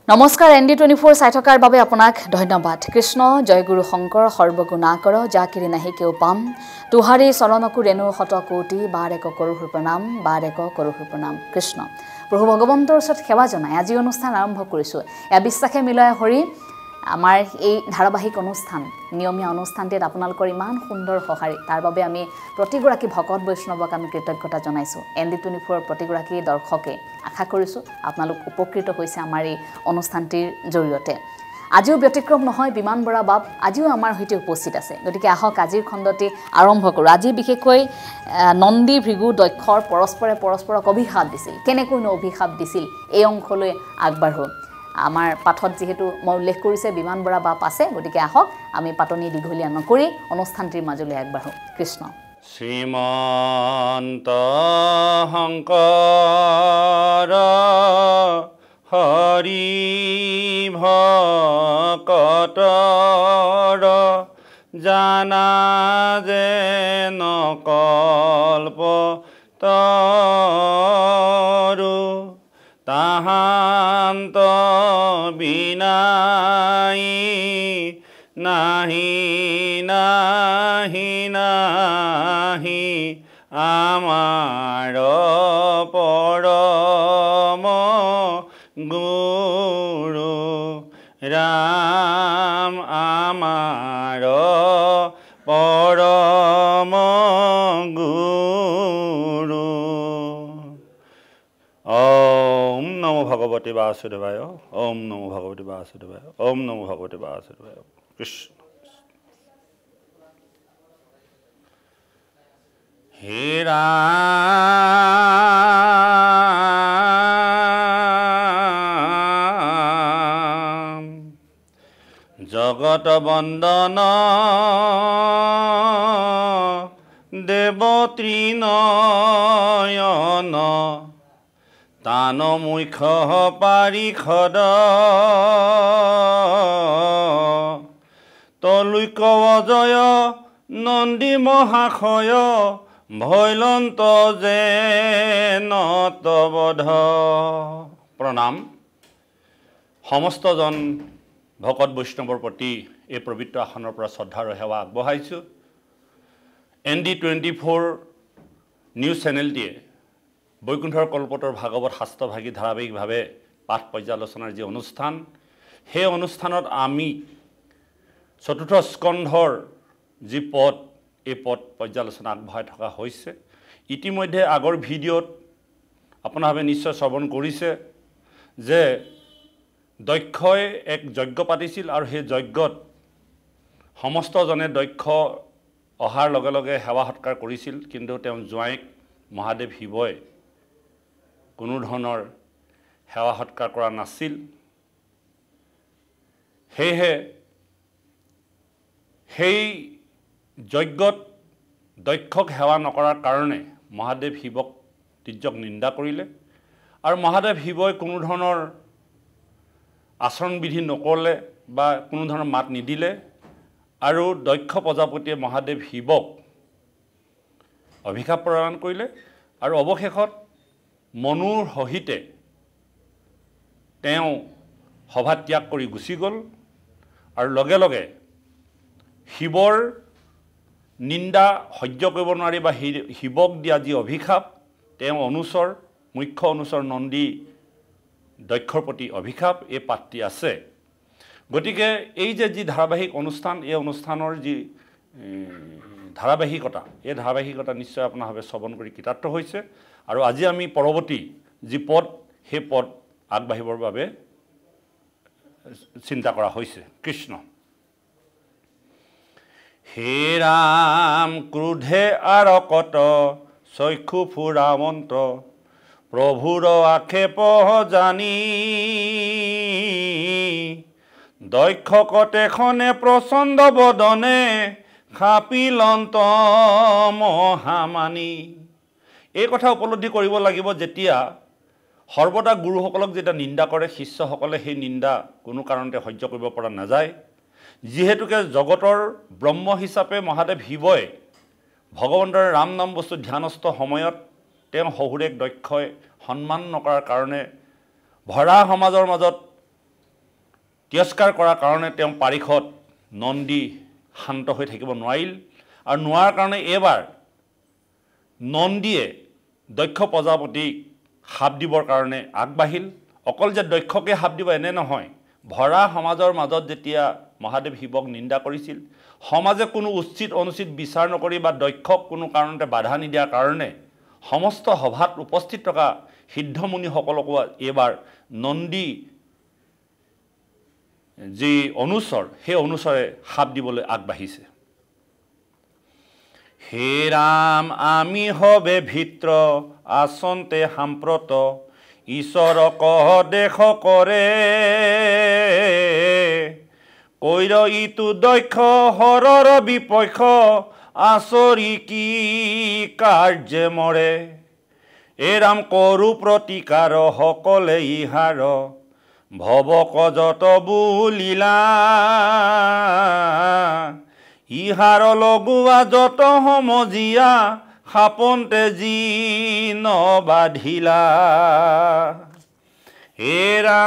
নমস্কাৰ ND24 চাই থকাৰ বাবে আপোনাক ধন্যবাদ। কৃষ্ণ জয় গুৰু শংকৰ সৰ্বগুণাকৰ যাকিৰি নাহি কেও পাম তুহাৰী চৰণকু ৰেণু শত কোটি বাৰ এক কৰোৰ প্ৰণাম কৃষ্ণ প্ৰভু ভগৱন্তৰ ওচৰত সেৱা জনাই আজি অনুষ্ঠান আৰম্ভ কৰিছোঁ। এয়া বিশ্বাসে মিলয় হৰি আমাৰ এই ধাৰাবাহিক অনুষ্ঠান নিয়মীয়া অনুষ্ঠানটিত আপোনালোকৰ ইমান সুন্দৰ সঁহাৰি তাৰ বাবে আমি প্ৰতিগৰাকী ভকত বৈষ্ণৱক আমি কৃতজ্ঞতা জনাইছোঁ। ND24 প্ৰতিগৰাকী দৰ্শকে আশা কৰিছোঁ আপোনালোক উপকৃত হৈছে আমাৰ এই অনুষ্ঠানটিৰ জৰিয়তে। আজিও ব্যতিক্ৰম নহয়, বিমান বৰা বাপ আজিও আমাৰ সৈতে উপস্থিত আছে। গতিকে আহক আজিৰ খণ্ডটি আৰম্ভ কৰোঁ। আজি বিশেষকৈ নন্দী ভৃগু দক্ষৰ পৰস্পৰক অভিশাপ দিছিল। কেনেকৈনো অভিশাপ দিছিল এই অংশলৈ আগবাঢ়োঁ। আমাৰ পাঠত যিহেতু মই উল্লেখ কৰিছে বিমান বৰা বাপ আছে, গতিকে আহক আমি পাতনি দীঘলীয়া নকৰি অনুষ্ঠানটিৰ মাজলৈ আগবাঢ়োঁ। কৃষ্ণ শ্ৰীমন্ত শংকৰ হৰি ভকতৰ জানা যে নকল্প তৰু তাহান্ত বিনাই নাহি নাহি নাহি আমাৰ পৰম গুৰু ৰাম আমাৰ পৰম গুৰু। ওম নমো ভগৱতে বাসুদেৱায়, ওম নমো ভগৱতে বাসুদেৱায়, ওম নমো ভগৱতে বাসুদেৱায়। কৃষ্ণ হে ৰাম জগত বন্দন দেৱ ত্ৰিনয়ন তান মুখ্য পাৰিষদ তলৈক অজয় নন্দী মহাশয় ভৈলন্ত যে নতবধ। প্ৰণাম। সমস্তজন ভকত বৈষ্ণৱৰ প্ৰতি এই পবিত্ৰ আসনৰ পৰা শ্ৰদ্ধা আৰু সেৱা আগবঢ়াইছোঁ। ND24 নিউজ চেনেলটিয়ে বৈকুণ্ঠৰ কল্পতৰ ভাগৱত শাস্ত্ৰভাগী ধাৰাবাহিকভাৱে পাঠ পৰ্যালোচনাৰ যি অনুষ্ঠান, সেই অনুষ্ঠানত আমি চতুৰ্থ স্কন্ধৰ যি পদ, এই পদ পৰ্যালোচনা আগবঢ়াই থকা হৈছে। ইতিমধ্যে আগৰ ভিডিঅ'ত আপোনালোকে নিশ্চয় শ্ৰৱণ কৰিছে যে দক্ষই এক যজ্ঞ পাতিছিল আৰু সেই যজ্ঞত সমস্তজনে দক্ষ অহাৰ লগে লগে সেৱা সৎকাৰ কৰিছিল, কিন্তু তেওঁ জোঁৱাইক মহাদেৱ শিৱই কোনো ধৰণৰ সেৱা সৎকাৰ কৰা নাছিল। সেয়েহে সেই যজ্ঞত দক্ষক সেৱা নকৰাৰ কাৰণে মহাদেৱ শিৱক তিৰ্যক নিন্দা কৰিলে আৰু মহাদেৱ শিৱই কোনো ধৰণৰ আচৰণ বিধি নকৰিলে বা কোনো ধৰণৰ মাত নিদিলে আৰু দক্ষ প্ৰজাপতিয়ে মহাদেৱ শিৱক অভিশাপ প্ৰদান কৰিলে আৰু অৱশেষত মনুৰ সহিতে তেওঁ সভা ত্যাগ কৰি গুচি গ'ল আৰু লগে লগে শিৱৰ নিন্দা সহ্য কৰিব নোৱাৰি বা শিৱক দিয়া যি অভিশাপ, তেওঁ অনুচৰ মুখ্য অনুচৰ নন্দী দক্ষৰ প্ৰতি অভিশাপ, এই পাঠটি আছে। গতিকে এই যে যি ধাৰাবাহিক অনুষ্ঠান, এই অনুষ্ঠানৰ যি ধাৰাবাহিকতা, এই ধাৰাবাহিকতা নিশ্চয় আপোনালোকে শ্ৰৱণ কৰি কৃতাৰ্থ হৈছে আৰু আজি আমি পৰৱৰ্তী যি পদ, সেই পদ আগবাঢ়িবৰ বাবে চিন্তা কৰা হৈছে। কৃষ্ণ হে ৰাম ক্ৰোধে আৰকত চক্ষু ফুৰা মন্ত্ৰ প্ৰভুৰ আক্ষেপ জানি দক্ষ কটেখনে প্ৰচণ্ড বদনে খাপিলন্ত মহামানী। এই কথা উপলব্ধি কৰিব লাগিব, যেতিয়া সৰ্বদা গুৰুসকলক যেতিয়া নিন্দা কৰে শিষ্যসকলে সেই নিন্দা কোনো কাৰণতে সহ্য কৰিব পৰা নাযায়। যিহেতুকে জগতৰ ব্ৰহ্ম হিচাপে মহাদেৱ শিৱই ভগৱন্তৰ ৰাম নাম বস্তু ধ্যানস্থ সময়ত শহুৰেক দক্ষই সন্মান নকৰাৰ কাৰণে ভৰা সমাজৰ মাজত তিৰস্কাৰ কৰাৰ কাৰণে তেওঁ পাৰিষদ নন্দী শান্ত হৈ থাকিব নোৱাৰিল আৰু নোৱাৰাৰ কাৰণে এইবাৰ নন্দীয়ে দক্ষ প্ৰজাপতিক শাপ দিবৰ কাৰণে আগবাঢ়িল। অকল যে দক্ষকে শাপ দিব এনে নহয়, ভৰা সমাজৰ মাজত যেতিয়া মহাদেৱ শিৱক নিন্দা কৰিছিল, সমাজে কোনো উচিত অনুচিত বিচাৰ নকৰি বা দক্ষক কোনো কাৰণতে বাধা নিদিয়াৰ কাৰণে সমস্ত সভাত উপস্থিত থকা সিদ্ধমুনিসকলকো এইবাৰ নন্দী যি অনুচৰ সেই অনুচৰে শাপ দিবলৈ আগবাঢ়িছে। হে ৰাম আমি হবে ভিত্ৰ আচন্তে সাম্প্ৰত ঈশ্বৰক দেশ কৰে কৈৰ ইটো দক্ষ হৰৰ বিপক্ষ আচৰি কি কাৰ্যে মৰে এ ৰাম কৰো প্ৰতিকাৰ সকলে ইহাৰ ভৱক যত বুলিলা ইহাৰ লগুৱা যত সমজিয়া সাপন্তে যি নবাধিলা হে ৰাম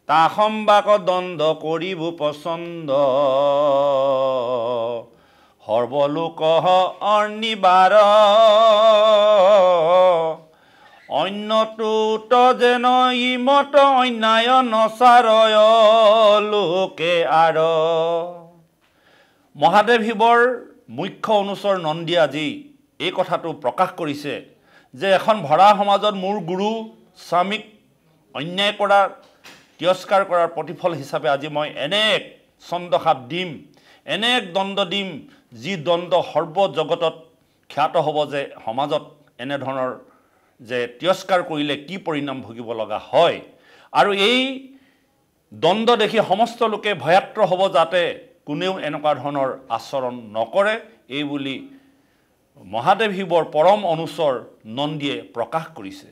তা সম্বাক দণ্ড কৰিব পচন্দ সৰ্বলোক অৰ্নিবাৰ অন্যটোত যেন ইমত অন্যায় নচাৰয় লোকে আৰ। মহাদেৱ শিৱৰ মুখ্য অনুচৰ নন্দীয়ে আজি এই কথাটো প্ৰকাশ কৰিছে যে এখন ভৰা সমাজত মোৰ গুৰু স্বামীক অন্যায় কৰাৰ তিৰস্কাৰ কৰাৰ প্ৰতিফল হিচাপে আজি মই এনে এক চন্দ্ৰসাপ দিম, এনে এক দণ্ড দিম যি দণ্ড সৰ্বজগতত খ্যাত হ'ব যে সমাজত এনেধৰণৰ যে তিৰস্কাৰ কৰিলে কি পৰিণাম ভুগিব লগা হয়। আৰু এই দণ্ড দেখি সমস্ত লোকে ভয়াত্ৰ হ'ব যাতে কোনেও এনেকুৱা ধৰণৰ আচৰণ নকৰে এই বুলি মহাদেৱ শিৱৰ পৰম অনুচৰ নন্দীয়ে প্ৰকাশ কৰিছে।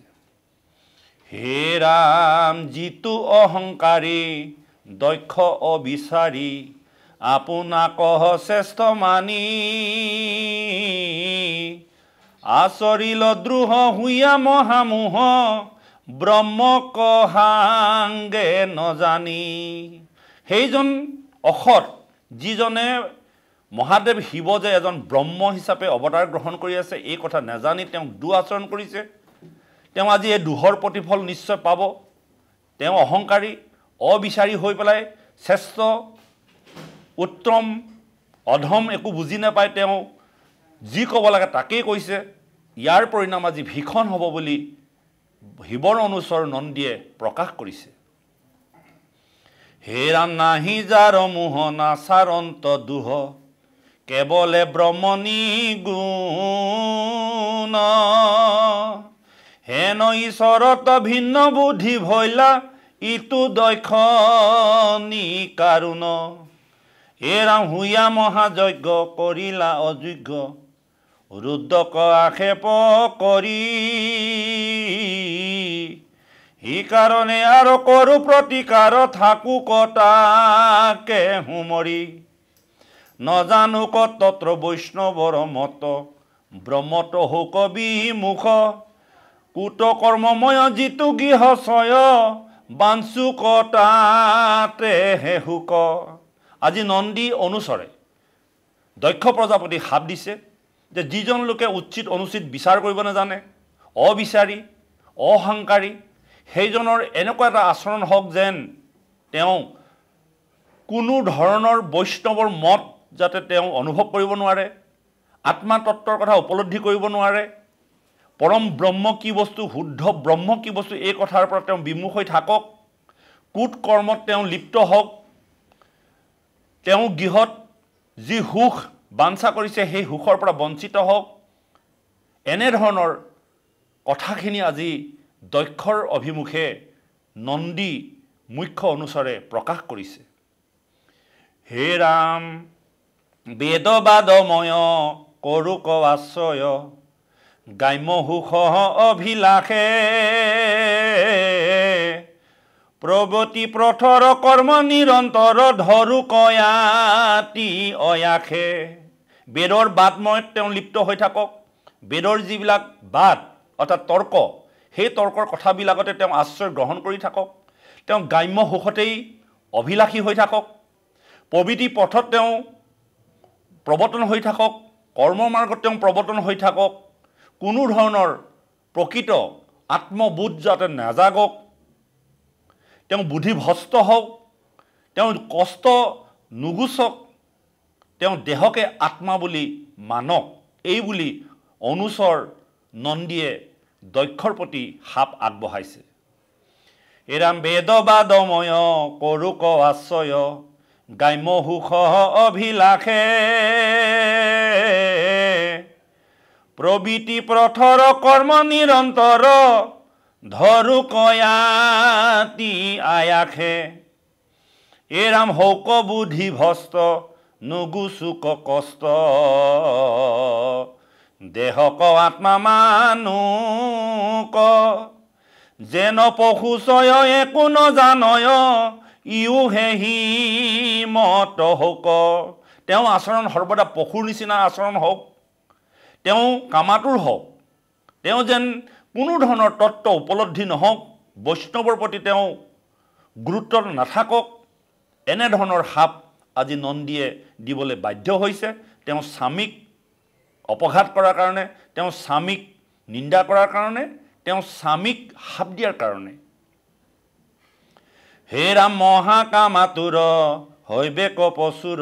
হে ৰাম যিটো অহংকাৰী দক্ষ অবিচাৰী আপোনাক শ্ৰেষ্ঠ মানি আচৰিল দ্ৰোহ হুইয়া মহামোহ ব্ৰহ্মক সাংগে নজানি। সেইজন অসৎ যিজনে মহাদেৱ শিৱ যে এজন ব্ৰহ্ম হিচাপে অৱতাৰ গ্ৰহণ কৰি আছে এই কথা নাজানি তেওঁ দুআচৰণ কৰিছে, তেওঁ আজি এই দুহৰ প্ৰতিফল নিশ্চয় পাব। তেওঁ অহংকাৰী অবিচাৰী হৈ পেলাই শ্ৰেষ্ঠ উত্তম অধম একো বুজি নাপায়, তেওঁ যি ক'ব লাগে তাকেই কৈছে। ইয়াৰ পৰিণাম আজি ভীষণ হ'ব বুলি শিৱৰ অনুচৰ নন্দীয়ে প্ৰকাশ কৰিছে। হে ৰাম নাহি যাৰ মোহ নাচাৰন্ত দুহ কেৱলে ব্ৰহ্মণী গুণ হেন ঈশ্বৰত ভিন্ন বুদ্ধি ভৈলা ইটো দক্ষ নিকাৰুণ হে ৰাম হুয়া মহাযজ্ঞ কৰিলা অযোগ্য ৰুদ্ৰক আক্ষেপ কৰি সেইকাৰণে আৰু কৰো প্ৰতিকাৰ থাকো কটাকে হুমৰি নজানো কতত্ৰ বৈষ্ণৱৰ মত ব্ৰহ্মত হোক বিমুখ কুট কৰ্মময় যিটো গৃহচয় বাঞ্চু কটাতে হে হুক। আজি নন্দী অনুচৰে দক্ষ প্ৰজাপতি শাপ দিছে যে যিজন লোকে উচিত অনুচিত বিচাৰ কৰিব নাজানে, অবিচাৰী অহংকাৰী, সেইজনৰ এনেকুৱা এটা আচৰণ হওক যেন তেওঁ কোনো ধৰণৰ বৈষ্ণৱৰ মত যাতে তেওঁ অনুভৱ কৰিব নোৱাৰে, আত্মা তত্ত্বৰ কথা উপলব্ধি কৰিব নোৱাৰে, পৰম ব্ৰহ্ম কি বস্তু, শুদ্ধ ব্ৰহ্ম কি বস্তু এই কথাৰ পৰা তেওঁ বিমুখ হৈ থাকক, কুট কৰ্মত তেওঁ লিপ্ত হওক, তেওঁ গৃহত যি সুখ বাঞ্ছা কৰিছে সেই সুখৰ পৰা বঞ্চিত হওক, এনেধৰণৰ কথাখিনি আজি দক্ষৰ অভিমুখে নন্দী মুখ্য অনুচৰে প্ৰকাশ কৰিছে। হে ৰাম বেদবাদময় কৰোক আশ্ৰয় গ্ৰাম্য সুখ অভিলাষে প্ৰগতি প্ৰথৰ কৰ্ম নিৰন্তৰ ধৰো কয়াতি অয়াসে। বেদৰ বাদময়ত তেওঁ লিপ্ত হৈ থাকক, বেদৰ যিবিলাক বাদ অৰ্থাৎ তৰ্ক সেই তৰ্কৰ কথাবিলাকতে তেওঁ আশ্ৰয় গ্ৰহণ কৰি থাকক, তেওঁ গ্ৰাম্য সুখতেই অভিলাষী হৈ থাকক, প্ৰবৃত্তি পথত তেওঁ প্ৰৱৰ্তন হৈ থাকক, কৰ্মমাৰ্গত তেওঁ প্ৰৱৰ্তন হৈ থাকক, কোনো ধৰণৰ প্ৰকৃত আত্মবোধ যাতে নাজাগক, তেওঁ বুদ্ধিভ্ৰষ্ট হওক, তেওঁ কষ্ট নুগুচক, তেওঁ দেহকে আত্মা বুলি মানক, এই বুলি অনুচৰ নন্দীয়ে দক্ষৰ প্ৰতি সাপ আগবঢ়াইছে। এৰাম বেদবাদময় কৰোক আশ্ৰয় গ্ৰাম্য সুখ অভিলাষে প্ৰবৃত্তি পথৰ কৰ্ম নিৰন্তৰ ধৰু কয়াতি আয়াসে এৰাম হৌক বুদ্ধিভ্ৰষ্ট নুগুচুক কষ্ট দেহক আত্মা মানুক যেন পশুচয় একো নজানয় ইও হেহি মত হওক। তেওঁ আচৰণ সৰ্বদা পশুৰ নিচিনা আচৰণ হওক, তেওঁ কামাতুৰ হওক, তেওঁ যেন কোনো ধৰণৰ তত্ত্ব উপলব্ধি নহওক, বৈষ্ণৱৰ প্ৰতি তেওঁ গুৰুত্ব নাথাকক, এনেধৰণৰ সাপ আজি নন্দীয়ে দিবলৈ বাধ্য হৈছে। তেওঁ স্বামীক অপঘাত কৰাৰ কাৰণে, তেওঁ স্বামীক নিন্দা কৰাৰ কাৰণে, তেওঁ স্বামীক সাপ দিয়াৰ কাৰণে। হে ৰাম মহাকামাতুৰ হৈবে কপচুৰ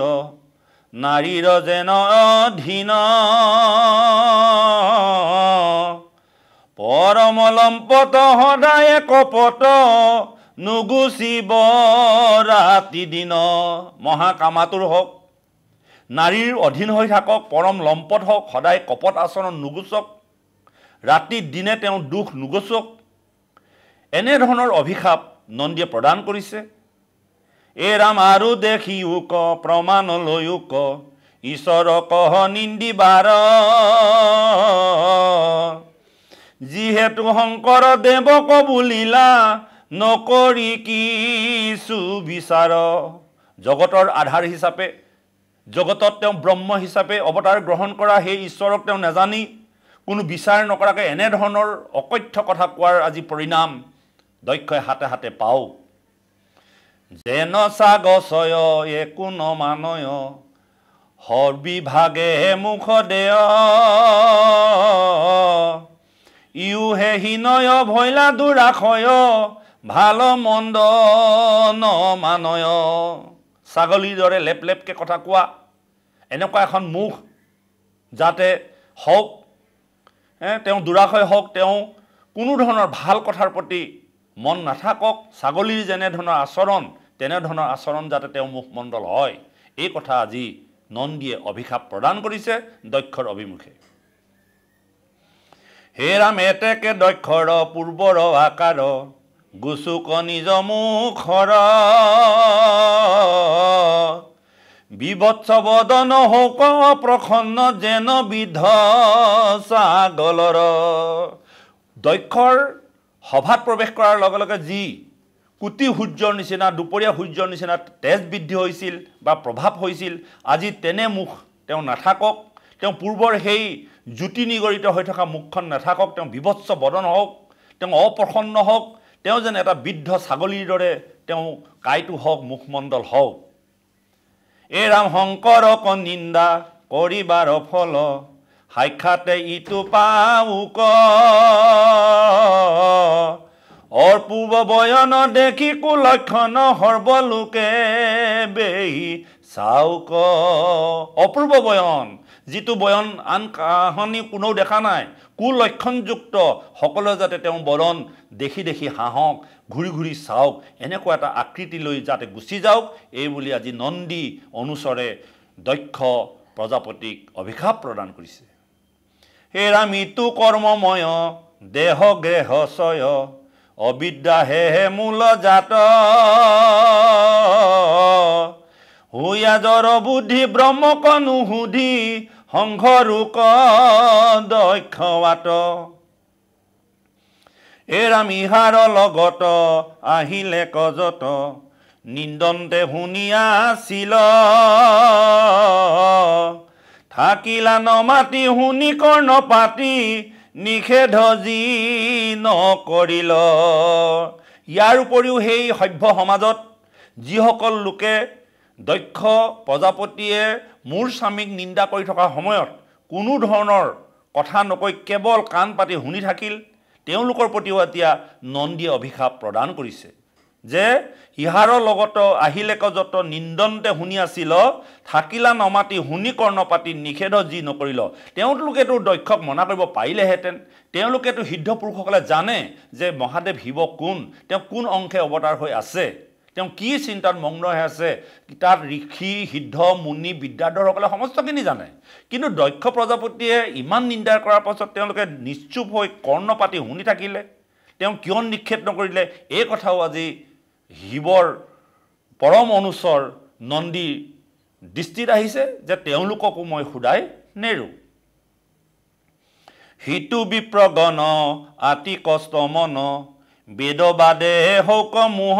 নাৰীৰ যেন অধীন পৰমলম্পত সদায় কপট নুগুচিব ৰাতি দিন। মহাকামাতুৰ হওক, নাৰীৰ অধীন হৈ থাকক, পৰম লম্পট হওক, সদায় কপট আচৰণ নুগুচক, ৰাতি দিনে তেওঁ দুখ নুগুচক, এনেধৰণৰ অভিশাপ নন্দীয়ে প্ৰদান কৰিছে। এ ৰাম আৰু দেখিওক প্ৰমাণ লৈওক ঈশ্বৰক নিন্দিবাৰ যিহেতু শংকৰ দেৱক বুলিলা নকৰি কিছু বিচাৰ। জগতৰ আধাৰ হিচাপে, জগতত তেওঁ ব্ৰহ্ম হিচাপে অৱতাৰ গ্ৰহণ কৰা সেই ঈশ্বৰক তেওঁ নাজানি কোনো বিচাৰ নকৰাকৈ এনেধৰণৰ অকথ্য কথা কোৱাৰ আজি পৰিণাম দক্ষই হাতে হাতে পাওক। যেন চাগছয় একো নমানয় সৰ্বিভাগে মুখ দেয় ইউ হে হীনয় ভৈলা দুৰাশয় ভাল মন্দ নমানয়। ছাগলীৰ দৰে লেপ লেপকৈ কথা কোৱা এনেকুৱা এখন মুখ যাতে হওক, তেওঁ দুৰাশয় হওক, তেওঁ কোনো ধৰণৰ ভাল কথাৰ প্ৰতি মন নাথাকক, ছাগলীৰ যেনেধৰণৰ আচৰণ তেনেধৰণৰ আচৰণ যাতে তেওঁ মুখমণ্ডল হয়, এই কথা আজি নন্দীয়ে অভিশাপ প্ৰদান কৰিছে দক্ষৰ অভিমুখে। হে ৰাম এতেকে দক্ষৰ পূৰ্বৰ আকাৰ গুচুক নিজ মুখৰ বিভৎস বদন হৌক প্ৰসন্ন যেন বিধ ছাগলৰ। দক্ষৰ সভাত প্ৰৱেশ কৰাৰ লগে লগে যি কুটি সূৰ্যৰ নিচিনা, দুপৰীয়া সূৰ্যৰ নিচিনা তেজ বৃদ্ধি হৈছিল বা প্ৰভাৱ হৈছিল, আজি তেনে মুখ তেওঁ নাথাকক, তেওঁ পূৰ্বৰ সেই জ্যোতি নিগৰিত হৈ থকা মুখখন নাথাকক, তেওঁ বিভৎস বদন হওক, তেওঁ অপ্ৰসন্ন হওক, তেওঁ যেন এটা বৃদ্ধ ছাগলীৰ দৰে তেওঁ কাইটো হওক, মুখমণ্ডল হওক। এ ৰাম শংকৰক নিন্দা কৰিবাৰ ফল সাক্ষাতে ইটো পাওক অপূৰ্ব বয়ন দেখি কুলক্ষণ সৰ্বলোকে বেহি চাওক। অপূৰ্ব বয়ন, যিটো বয়ন আন কাহানি কোনেও দেখা নাই, কুলক্ষণযুক্ত, সকলোৱে যাতে তেওঁ বৰণ দেখি দেখি হাঁহক, ঘূৰি ঘূৰি চাওক, এনেকুৱা এটা আকৃতি লৈ যাতে গুচি যাওক, এই বুলি আজি নন্দী অনুচৰে দক্ষ প্ৰজাপতিক অভিশাপ প্ৰদান কৰিছে। হে ৰাম ইটো কৰ্মময় দেহ গৃহচয় অবিদ্যা হে মূল জাত হুয়া জৰ বুদ্ধি ব্ৰহ্মক নুসুধি সংঘৰোক দক্ষৱাত। এ ৰাম ইহাৰ লগত আহিলে কজত নিন্দন্তে শুনিয়াছিল থাকিলা নমাতি শুনি কৰ্ণপাতি নিষেধ যি নকৰিল। ইয়াৰ উপৰিও সেই সভ্য সমাজত যিসকল লোকে দক্ষ প্ৰজাপতিয়ে মোৰ স্বামীক নিন্দা কৰি থকা সময়ত কোনো ধৰণৰ কথা নকৈ কেৱল কাণ পাতি শুনি থাকিল, তেওঁলোকৰ প্ৰতিও এতিয়া নন্দীয়ে অভিশাপ প্ৰদান কৰিছে যে ইহাৰৰ লগত আহিলেক যত নিন্দন্তে শুনি আছিল, থাকিলা নমাতি শুনি কৰ্ণপাতি নিষেধ যি নকৰিল। তেওঁলোকেতো দক্ষক মনা কৰিব পাৰিলেহেঁতেন। তেওঁলোকেতো সিদ্ধ পুৰুষসকলে জানে যে মহাদেৱ শিৱ কোন, তেওঁ কোন অংশে অৱতাৰ হৈ আছে, তেওঁ কি চিন্তাত মগ্ন হৈ আছে, তাত ঋষি সিদ্ধ মুনি বিদ্যাধৰসকলে সমস্তখিনি জানে। কিন্তু দক্ষ প্ৰজাপতিয়ে ইমান নিন্দা কৰাৰ পাছত তেওঁলোকে নিশ্চুপ হৈ কৰ্ণপাতি শুনি থাকিলে, তেওঁ কিয় নিক্ষেপ নকৰিলে, এই কথাও আজি শিৱৰ পৰম অনুচৰ নন্দীৰ দৃষ্টিত আহিছে যে তেওঁলোককো মই সোধাই নেৰো। হিতু বিপ্ৰগণ আতি কষ্ট মন, বেদবাদে হৌক মোহ,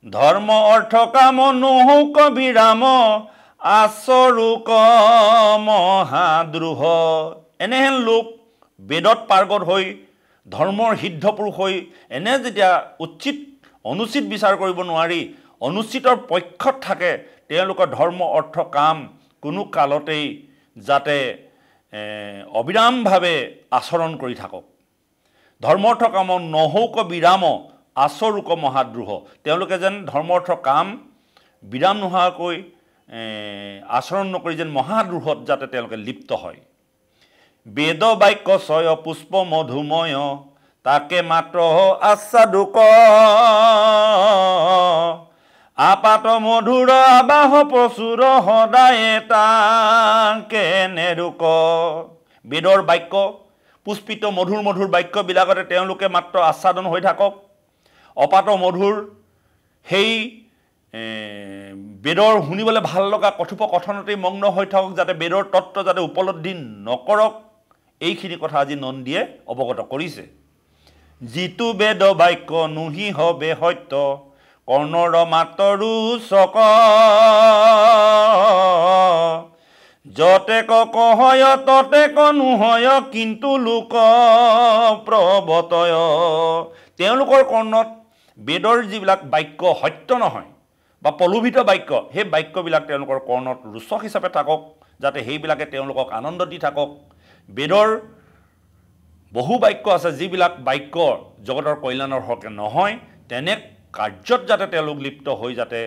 ধৰ্ম অৰ্থ কাম নহৌক বিৰাম, আচৰুক মহাদ্ৰোহ। এনেহেন লোক বেদত পাৰ্গত হৈ ধৰ্মৰ সিদ্ধ পুৰুষ হৈ এনে যেতিয়া উচিত অনুচিত বিচাৰ কৰিব নোৱাৰি অনুচিতৰ পক্ষত থাকে, তেওঁলোকৰ ধৰ্ম অৰ্থ কাম কোনো কালতেই যাতে অবিৰামভাৱে আচৰণ কৰি থাকক। ধৰ্ম অৰ্থ কাম নহৌক বিৰাম, আচৰুক মহাদ্ৰোহ। তেওঁলোকে যেন ধৰ্ম অৰ্থ কাম বিৰাম নোহোৱাকৈ আচৰণ নকৰি যেন মহাদ্ৰোহত যাতে তেওঁলোকে লিপ্ত হয়। বেদ বাক্য ছয় পুষ্প মধুময়, তাকে মাত্ৰ আস্বাদুক, আপাত মধুৰ আবাহ প্ৰচুৰ, সদায় তাকে নেৰুক। বেদৰ বাক্য পুষ্পিত মধুৰ মধুৰ বাক্যবিলাকতে তেওঁলোকে মাত্ৰ আস্বাদন হৈ থাকক। অপাত মধুৰ সেই বেদৰ শুনিবলৈ ভাল লগা কথোপকথনতেই মগ্ন হৈ থাকক, যাতে বেদৰ তত্ত্ব যাতে উপলব্ধি নকৰক, এইখিনি কথা আজি নন্দীয়ে অৱগত কৰিছে। যিটো বেদ বাক্য নুহি হবে সত্য, কৰ্ণৰ মাতৰু চক, যতে কহয় ততে নুহয়, কিন্তু লোক প্ৰবতয়। তেওঁলোকৰ কৰ্ণত বেদৰ যিবিলাক বাক্য সত্য নহয় বা প্ৰলোভিত বাক্য, সেই বাক্যবিলাক তেওঁলোকৰ কৰ্ণত ৰোচক হিচাপে থাকক, যাতে সেইবিলাকে তেওঁলোকক আনন্দ দি থাকক। বেদৰ বহু বাক্য আছে যিবিলাক বাক্য জগতৰ কল্যাণৰ হকে নহয়, তেনে কাৰ্যত যাতে তেওঁলোক লিপ্ত হৈ যাতে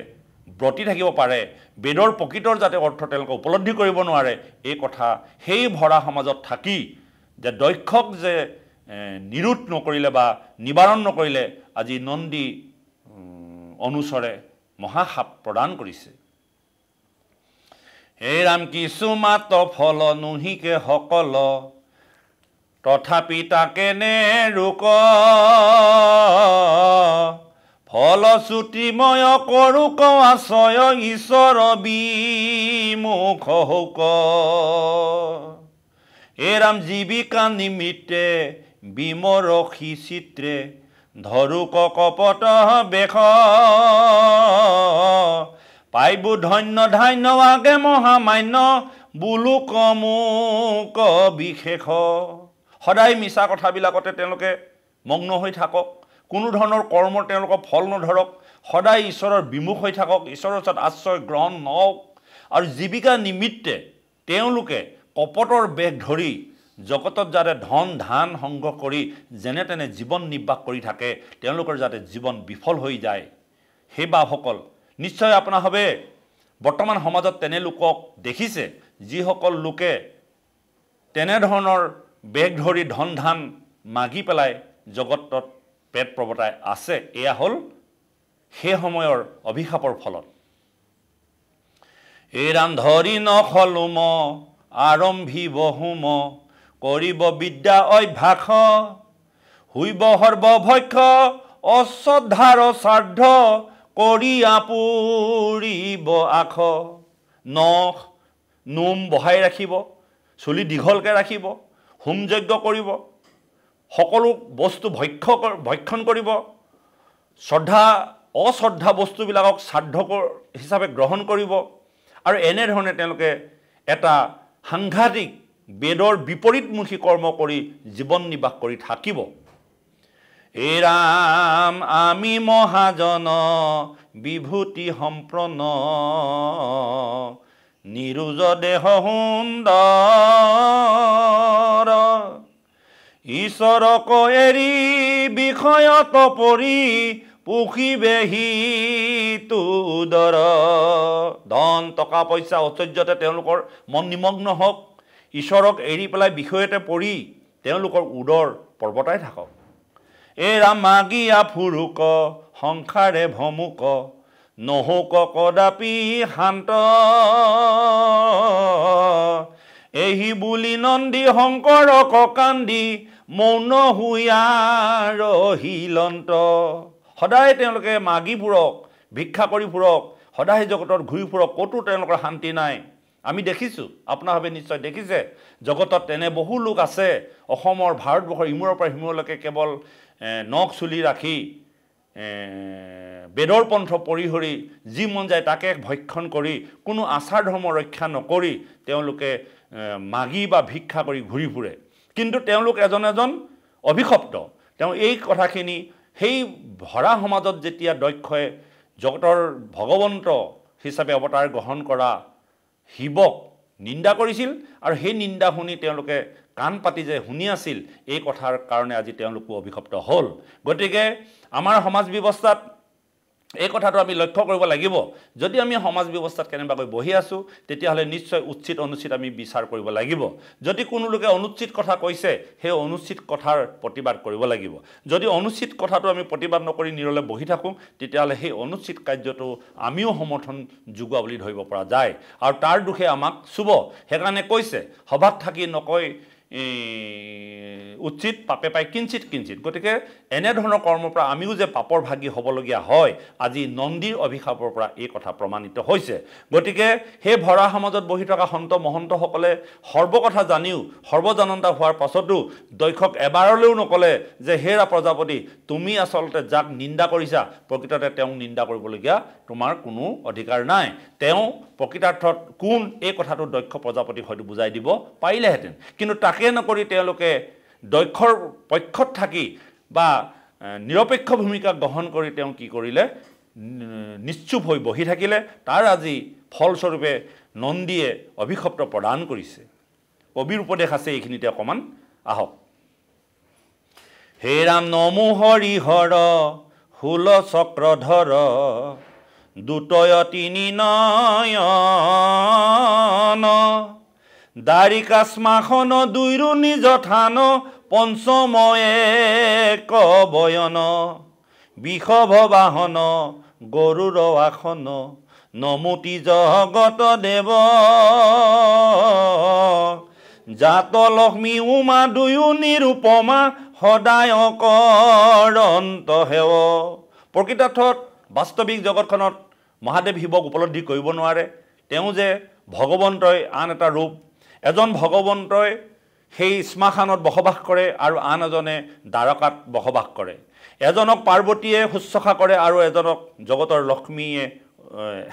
ব্ৰতি থাকিব পাৰে, বেদৰ প্ৰকৃতৰ যাতে অৰ্থ তেওঁলোকে উপলব্ধি কৰিব নোৱাৰে, এই কথা সেই ভৰা সমাজত থাকি যে দক্ষক যে নিৰোধ নকৰিলে বা নিবাৰণ নকৰিলে আজি নন্দী অনুচৰে মহাশাপ প্ৰদান কৰিছে। হে ৰাম কিছু মাত্ৰ ফল নুহিকে সকল, তথাপি তাকে নেৰুক, ফলশ্ৰুতিময় কৰোক আশ্ৰয়, ঈশ্বৰ বিমুখ হৌক। হে ৰাম জীৱিকা নিমিত্তে বিমৰসী চিত্ৰে, ধৰুক কপট বেশ, পাইবু ধন্য ধান্য আগে মহামান্য, বুলুক মোক বিশেষ। সদায় মিছা কথাবিলাকতে তেওঁলোকে মগ্ন হৈ থাকক, কোনো ধৰণৰ কৰ্মৰ তেওঁলোকৰ ফল নধৰক, সদায় ঈশ্বৰৰ বিমুখ হৈ থাকক, ঈশ্বৰৰ ওচৰত আশ্ৰয় গ্ৰহণ নহওক, আৰু জীৱিকা নিমিত্তে তেওঁলোকে কপটৰ বেশ ধৰি জগতত যাতে ধন ধান সংগ্ৰহ কৰি যেনে তেনে জীৱন নিৰ্বাহ কৰি থাকে, তেওঁলোকৰ যাতে জীৱন বিফল হৈ যায়। সেই বাসকল নিশ্চয় আপোনাভাৱে বৰ্তমান সমাজত তেনে লোকক দেখিছে, যিসকল লোকে তেনেধৰণৰ বেগ ধৰি ধন ধান মাগি পেলাই জগতত পেট প্ৰৱৰ্তাই আছে। এয়া হ'ল সেই সময়ৰ অভিশাপৰ ফলত। এই ৰাম ধৰি নখলুম আৰম্ভিব হোম, কৰিব বিদ্যা অভ্যাস, হুইব সৰ্বভক্ষ অশ্ৰদ্ধাৰ শ্ৰাদ্ধ, কৰি আপুৰিব আখ। নখ নোম বহাই ৰাখিব, চুলি দীঘলকৈ ৰাখিব, হোম যজ্ঞ কৰিব, সকলো বস্তু ভক্ষণ কৰিব, অশ্ৰদ্ধা বস্তুবিলাকক শ্ৰাদ্ধ হিচাপে গ্ৰহণ কৰিব, আৰু এনেধৰণে তেওঁলোকে এটা সাংঘাতিক বেদৰ বিপৰীতমুখী কৰ্ম কৰি জীৱন নিৰ্বাহ কৰি থাকিব। হে ৰাম আমি মহাজন বিভূতি সম্প্ৰণ নিৰোজ দেহ সুন্দৰ ঈশ্বৰক এৰি বিষয়ত পৰি পুখিবেহি তুদৰ ধন টকা পইচা ঐশ্বৰ্যতে তেওঁলোকৰ মন নিমগ্ন হওক ঈশ্বৰক এৰি পেলাই বিষয়তে পৰি তেওঁলোকৰ উদৰ পৰ্বতাই থাকক এই ৰাম মাগিয়া ফুৰুক সংসাৰে ভমুক নহৌক কদাপি শান্ত এহি বুলি নন্দী শংকৰক কান্দি মৌন হুয়া ৰহিলন্ত সদায় তেওঁলোকে মাগি ফুৰক ভিক্ষা কৰি ফুৰক সদায় জগতত ঘূৰি ফুৰক ক'তো তেওঁলোকৰ শান্তি নাই আমি দেখিছোঁ আপোনাভাৱে নিশ্চয় দেখিছে জগতত তেনে বহু লোক আছে অসমৰ ভাৰতবৰ্ষৰ ইমূৰৰ পৰা সিমূৰলৈকে কেৱল নখ চুলি ৰাখি বেদৰ পন্থ পৰিহৰি যি মন যায় তাকে ভক্ষণ কৰি কোনো আচাৰ ধৰ্ম ৰক্ষা নকৰি তেওঁলোকে মাগি বা ভিক্ষা কৰি ঘূৰি ফুৰে কিন্তু তেওঁলোক এজন এজন অভিশপ্ত তেওঁ এই কথাখিনি সেই ভৰা সমাজত যেতিয়া দক্ষই জগতৰ ভগৱন্ত হিচাপে অৱতাৰ গ্ৰহণ কৰা শিৱক নিন্দা কৰিছিল আৰু সেই নিন্দা শুনি তেওঁলোকে কাণ পাতি যে শুনি আছিল এই কথাৰ কাৰণে আজি তেওঁলোকো অভিশপ্ত হ'ল গতিকে আমাৰ সমাজ ব্যৱস্থাত এই কথাটো আমি লক্ষ্য কৰিব লাগিব যদি আমি সমাজ ব্যৱস্থাত কেনেবাকৈ বহি আছোঁ তেতিয়াহ'লে নিশ্চয় উচিত অনুচিত আমি বিচাৰ কৰিব লাগিব যদি কোনো লোকে অনুচিত কথা কৈছে সেই অনুচিত কথাৰ প্ৰতিবাদ কৰিব লাগিব যদি অনুচিত কথাটো আমি প্ৰতিবাদ নকৰি নিৰলে বহি থাকোঁ তেতিয়াহ'লে সেই অনুচিত কাৰ্যটো আমিও সমৰ্থন যোগোৱা বুলি ধৰিব পৰা যায় আৰু তাৰ দুখে আমাক চুব সেইকাৰণে কৈছে সভাত থাকি নকয় উচিত পাপে পাই কিঞ্চিত কিঞ্চিত গতিকে এনেধৰণৰ কৰ্মৰ পৰা আমিও যে পাপৰ ভাগী হ'বলগীয়া হয় আজি নন্দীৰ অভিশাপৰ পৰা এই কথা প্ৰমাণিত হৈছে গতিকে সেই ভৰা সমাজত বহি থকা সন্ত মহন্তসকলে সৰ্বকথা জানিও সৰ্বজানন্তা হোৱাৰ পাছতো দক্ষক এবাৰলৈও নকলে যে হেৰা প্ৰজাপতি তুমি আচলতে যাক নিন্দা কৰিছা প্ৰকৃততে তেওঁক নিন্দা কৰিবলগীয়া তোমাৰ কোনো অধিকাৰ নাই তেওঁ প্ৰকৃতাৰ্থত কোন এই কথাটো দক্ষ প্ৰজাপতিক হয়তো বুজাই দিব পাৰিলেহেঁতেন কিন্তু তাকে নকৰি তেওঁলোকে দক্ষৰ পক্ষত থাকি বা নিৰপেক্ষ ভূমিকা গ্ৰহণ কৰি তেওঁ কি কৰিলে নিশ্চুপ হৈ বহি থাকিলে তাৰ আজি ফলস্বৰূপে নন্দীয়ে অভিশপ্ত প্ৰদান কৰিছে কবিৰ উপদেশ আছে এইখিনিতে অকণমান আহক হে ৰাম নমো হৰি হৰ হুল চক্ৰধৰ দুতয় তিনি নয়ন দাৰিকাশ্মাখন দুইৰো নিজ থান পঞ্চময়ে কবয়ন বিষভ বাহন গৰুৰ আসন নমতি জগত দেৱ জাত লক্ষ্মী উমা দুয়ো নিৰূপমা সদায় কৰন্ত হেৱ প্ৰকৃতাৰ্থত বাস্তৱিক জগতখনত মহাদেৱ শিৱক উপলব্ধি কৰিব নোৱাৰে তেওঁ যে ভগৱন্তই আন এটা ৰূপ এজন ভগৱন্তই সেই শ্মশানত বসবাস কৰে আৰু আন এজনে দ্বাৰকাত বসবাস কৰে এজনক পাৰ্বতীয়ে শুশ্ৰূষা কৰে আৰু এজনক জগতৰ লক্ষ্মীয়ে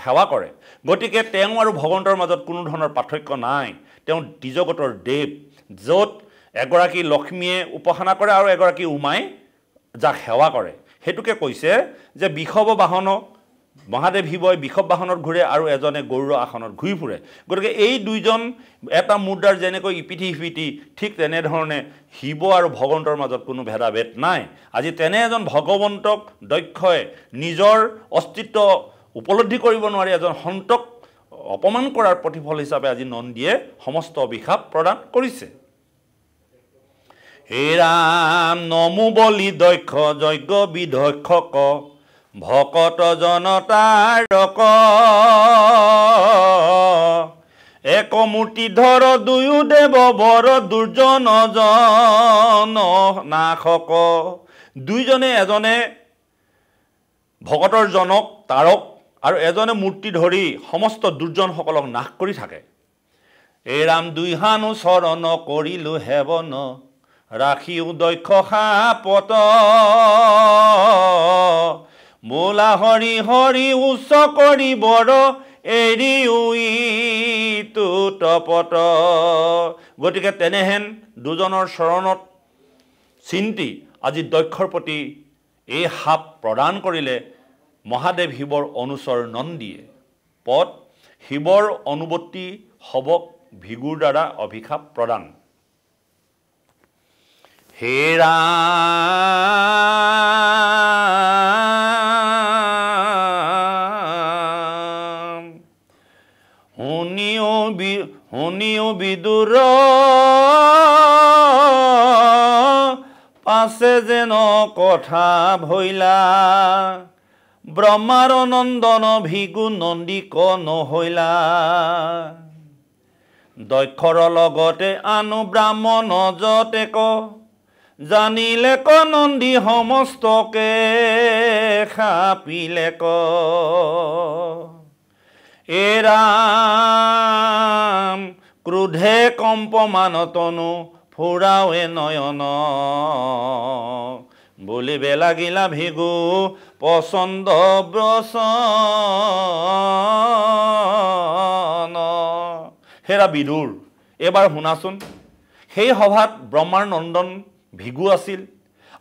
সেৱা কৰে গতিকে তেওঁ আৰু ভগৱন্তৰ মাজত কোনো ধৰণৰ পাৰ্থক্য নাই তেওঁ দ্বিজগতৰ দেৱ য'ত এগৰাকী লক্ষ্মীয়ে উপাসনা কৰে আৰু এগৰাকী উমাই যাক সেৱা কৰে সেইটোকে কৈছে যে বিষৱ বাহন মহাদেৱ শিৱই বিষৱ বাহনত ঘূৰে আৰু এজনে গৰুড় আসনত ঘূৰি ফুৰে গতিকে এই দুইজন এটা মুদ্ৰাৰ যেনেকৈ ইপিঠি সিপিঠি ঠিক তেনেধৰণে শিৱ আৰু ভগৱন্তৰ মাজত কোনো ভেদাভেদ নাই আজি তেনে এজন ভগৱন্তক দক্ষই নিজৰ অস্তিত্ব উপলব্ধি কৰিব নোৱাৰি এজন সন্তক অপমান কৰাৰ প্ৰতিফল হিচাপে আজি নন্দীয়ে সমস্ত অভিশাপ প্ৰদান কৰিছে হে ৰাম নমো বলি দক্ষ যজ্ঞ বিদক্ষক ভকত জনতাৰ এক মূৰ্তি ধৰ দুয়ো দেৱ বৰ দুৰ্জন জন নাশক দুইজনে এজনে ভকতৰ জনক তাৰক আৰু এজনে মূৰ্তি ধৰি সমস্ত দুৰ্জনসকলক নাশ কৰি থাকে এই ৰাম দুই হানো চৰণ কৰিলো হেৱন ৰাখিও দক্ষ সাপত বোলা হৰি হৰি উচ্চ কৰি বৰ এৰি তপত গতিকে তেনেহেন দুজনৰ চৰণত চিন্তি আজি দক্ষৰ প্ৰতি এই শাপ প্ৰদান কৰিলে মহাদেৱ শিৱৰ অনুচৰ নন্দীয়ে পদ শিৱৰ অনুবৰ্তী হবক ভিগুৰ দ্বাৰা অভিশাপ প্ৰদান হে ৰাম শুনিও বিদুৰ পাছে যেন কথা ভৈলা ব্ৰহ্মাৰ নন্দন ভিগু নন্দীক নহৈলা দক্ষৰ লগতে আনু ব্ৰাহ্মণ যতেক জানিলে ক নন্দী সমস্তকে খাপিলে ক এ ৰাম ক্ৰোধে কম্পমান তনু ফুৰাৱে নয়ন বুলিবে লাগিলা ভিগু পচন্দ ব্ৰচন হেৰা বিদুৰ এবাৰ শুনাচোন সেই সভাত ব্ৰহ্মাৰ নন্দন ভিগু আছিল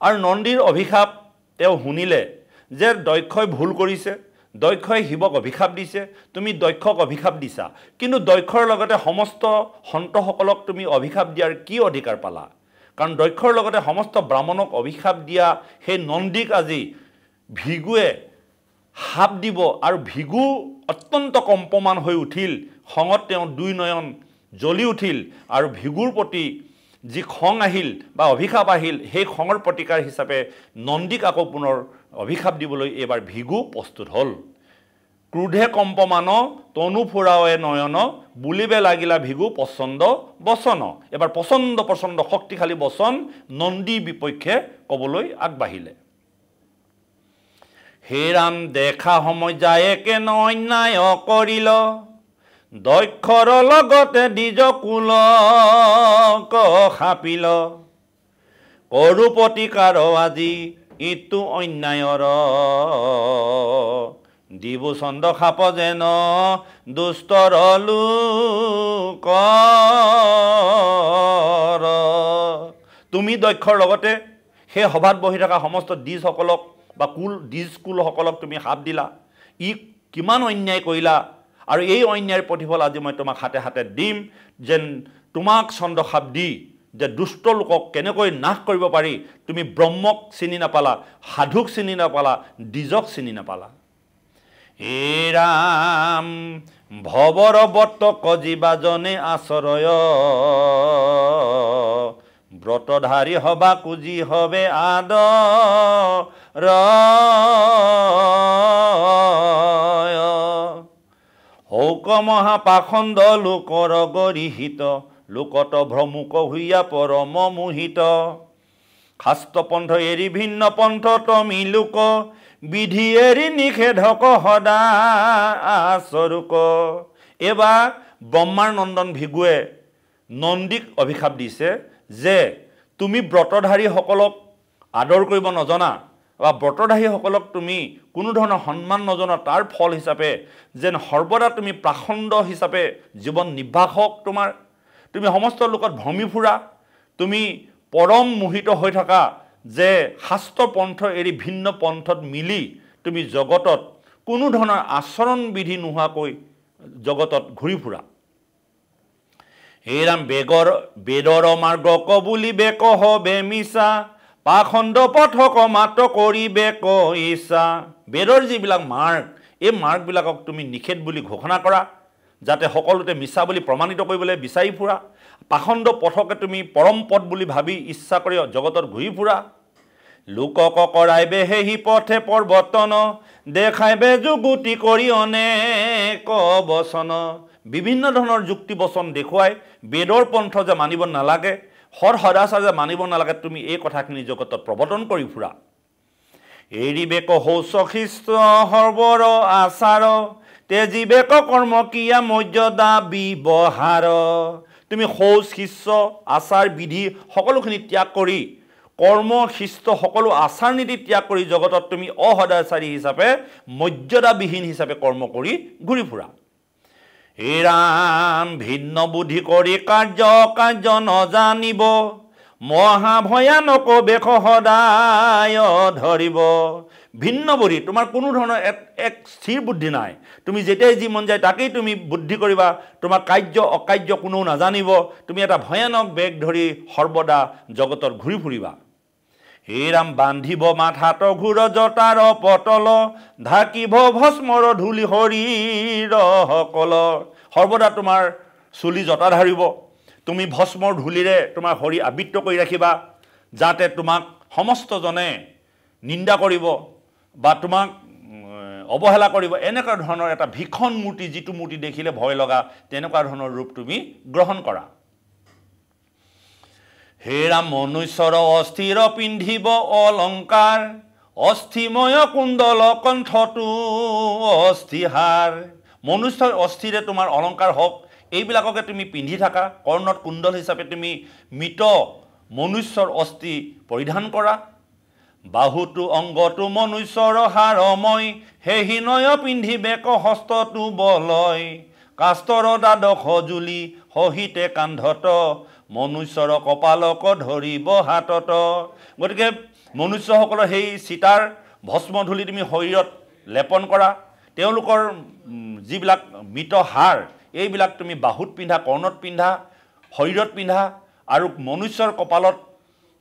আৰু নন্দীৰ অভিশাপ তেওঁ শুনিলে যে দক্ষই ভুল কৰিছে দক্ষই শিৱক অভিশাপ দিছে তুমি দক্ষক অভিশাপ দিছা কিন্তু দক্ষৰ লগতে সমস্ত সন্তসকলক তুমি অভিশাপ দিয়াৰ কি অধিকাৰ পালা কাৰণ দক্ষৰ লগতে সমস্ত ব্ৰাহ্মণক অভিশাপ দিয়া সেই নন্দীক আজি ভিগুৱে শাপ দিব আৰু ভিগু অত্যন্ত কম্পমান হৈ উঠিল খঙত তেওঁ দুই নয়ন জ্বলি উঠিল আৰু ভিগুৰ প্ৰতি যি খং আহিল বা অভিশাপ আহিল সেই খঙৰ প্ৰতিকাৰ হিচাপে নন্দীক আকৌ পুনৰ অভিশাপ দিবলৈ এবাৰ ভিগু প্ৰস্তুত হ'ল ক্ৰোধে কম্পমান তনু ফুৰাৱে নয়ন বুলিবে লাগিলা ভিগু পচন্দ বচন এবাৰ পচন্দ শক্তিশালী বচন নন্দীৰ বিপক্ষে ক'বলৈ আগবাঢ়িলে হে ৰাম দেখা সময় যায় কেন অন্যায় কৰিল দক্ষৰ লগতে দ্বিজ কুলক খাপিল কৰো প্ৰতিকাৰ আজি ইটো অন্যায়ৰ দিবু চন্দ খাপ যেন দুষ্টৰ লোকৰ তুমি দক্ষৰ লগতে সেই সভাত বহি থকা সমস্ত দ্বিজসকলক বা দ্বিজ কুলসকলক তুমি শাপ দিলা ই কিমান অন্যায় কৰিলা আৰু এই অন্যায়ৰ প্ৰতিফল আজি মই তোমাক হাতে হাতে দিম যেন তোমাক চন্দ শাপ দি যে দুষ্ট লোকক কেনেকৈ নাশ কৰিব পাৰি তুমি ব্ৰহ্মক চিনি নাপালা সাধুক চিনি নাপালা দ্বিজক চিনি নাপালা হে ৰাম ভৱৰ বৰ্তক জীৱাজনে আশ্ৰয় ব্ৰতধাৰী হবা কুজি হবে আদৰ হৌক মহাপাখণ্ড লোকৰ গৰিহিত লোকত ভ্ৰমুক হৈয়া পৰম মোহিত শাস্ত্ৰপন্থ এৰি ভিন্ন পন্থ তমি লোক বিধি এৰি নিষেধক সদা আচৰুক এবাৰ ব্ৰহ্মাৰ নন্দন ভিগুৱে নন্দীক অভিশাপ দিছে যে তুমি ব্ৰতধাৰীসকলক আদৰ কৰিব নজনা বা ব্ৰতধাৰীসকলক তুমি কোনো ধৰণৰ সন্মান নজনা তাৰ ফল হিচাপে যেন সৰ্বদা তুমি প্ৰাখণ্ড হিচাপে জীৱন নিৰ্বাহ হওক তোমাৰ তুমি সমস্ত লোকত ভ্ৰমি ফুৰা তুমি পৰম মোহিত হৈ থকা যে শাস্ত্ৰ পন্থ এৰি ভিন্ন পন্থত মিলি তুমি জগতত কোনো ধৰণৰ আচৰণ বিধি নোহোৱাকৈ জগতত ঘূৰি ফুৰা হে ৰাম বেদৰ মাৰ্গ কবুলিবে কহবে মিছা পাখণ্ড পথক মাত কৰিবে ইচ্ছা বেদৰ যিবিলাক মাৰ্গ এই মাৰ্গবিলাকক তুমি নিষেধ বুলি ঘোষণা কৰা যাতে সকলোতে মিছা বুলি প্ৰমাণিত কৰিবলৈ বিচাৰি ফুৰা পাখণ্ড পথকে তুমি পৰম পথ বুলি ভাবি ইচ্ছা কৰি জগতত ঘূৰি ফুৰা লোকক কৰাইবে সেই পথে পৰ্বতন দেখাইবে যুগুতি কৰি অনেক বচন বিভিন্ন ধৰণৰ যুক্তি বচন দেখুৱাই বেদৰ পন্থ যে মানিব নালাগে সদাচাৰ যে মানিব নালাগে তুমি এই কথাখিনি জগতত প্ৰৱৰ্তন কৰি ফুৰা এৰিবেক শৌচ খ্ৰীষ্ট সৰ্বৰ আচাৰ তেজিবেক কৰ্ম কিয়া মৰ্যাদা ব্যৱহাৰ তুমি শৌচ শিষ্য আচাৰ বিধি সকলোখিনি ত্যাগ কৰি কৰ্ম শিষ্ট সকলো আচাৰ নীতি ত্যাগ কৰি জগতত তুমি অসদাচাৰী হিচাপে মৰ্যাদাবিহীন হিচাপে কৰ্ম কৰি ঘূৰি ফুৰা হে ৰাম ভিন্ন বুদ্ধি কৰি কাৰ্য নজানিব মহা ভয়ানক বেশ সদায় ধৰিব। ভিন্ন বুদ্ধি, তোমাৰ কোনো ধৰণৰ এক স্থিৰ বুদ্ধি নাই। তুমি যেতিয়াই যি মন যায় তাকেই তুমি বুদ্ধি কৰিবা, তোমাৰ কাৰ্য অকাৰ্য কোনেও নাজানিব। তুমি এটা ভয়ানক বেগ ধৰি সৰ্বদা জগতত ঘূৰি ফুৰিবা। হে ৰাম বান্ধিব মাথাত ঘূৰ জটাৰ পতল, ঢাকিব ভস্মৰ ধূলি শৰীৰ সকল। সৰ্বদা তোমাৰ চুলি জটা ধৰিব, তুমি ভস্মৰ ধূলিৰে তোমাৰ শৰীৰ আবৃত্ত কৰি ৰাখিবা, যাতে তোমাক সমস্তজনে নিন্দা কৰিব বা তোমাক অৱহেলা কৰিব। এনেকুৱা ধৰণৰ এটা ভীষণ মূৰ্তি, যিটো মূৰ্তি দেখিলে ভয় লগা, তেনেকুৱা ধৰণৰ ৰূপ তুমি গ্ৰহণ কৰা। হে ৰাম মনুষ্যৰ অস্থিৰ পিন্ধিব অলংকাৰ, অস্থিময় কুণ্ডল কণ্ঠটো অস্থিহাৰ। মনুষ্যৰ অস্থিৰে তোমাৰ অলংকাৰ হওক, এইবিলাককে তুমি পিন্ধি থাকা। কৰ্ণত কুণ্ডল হিচাপে তুমি মৃত মনুষ্যৰ অস্থি পৰিধান কৰা। বাহুটো অংগটো মনুষ্যৰ হাৰময়, সেহিনয় পিন্ধিবেক হস্তটো বলয়। কাষ্টৰ দ্বাদশ জুলি সহিতে কান্ধত, মনুষ্যৰ কপালক ধৰিব হাতত। গতিকে মনুষ্যসকলৰ সেই চিতাৰ ভস্মধূলি তুমি শৰীৰত লেপন কৰা। তেওঁলোকৰ যিবিলাক মৃত হাড়, এইবিলাক তুমি বাহুত পিন্ধা, কৰ্ণত পিন্ধা, শৰীৰত পিন্ধা, আৰু মনুষ্যৰ কপালত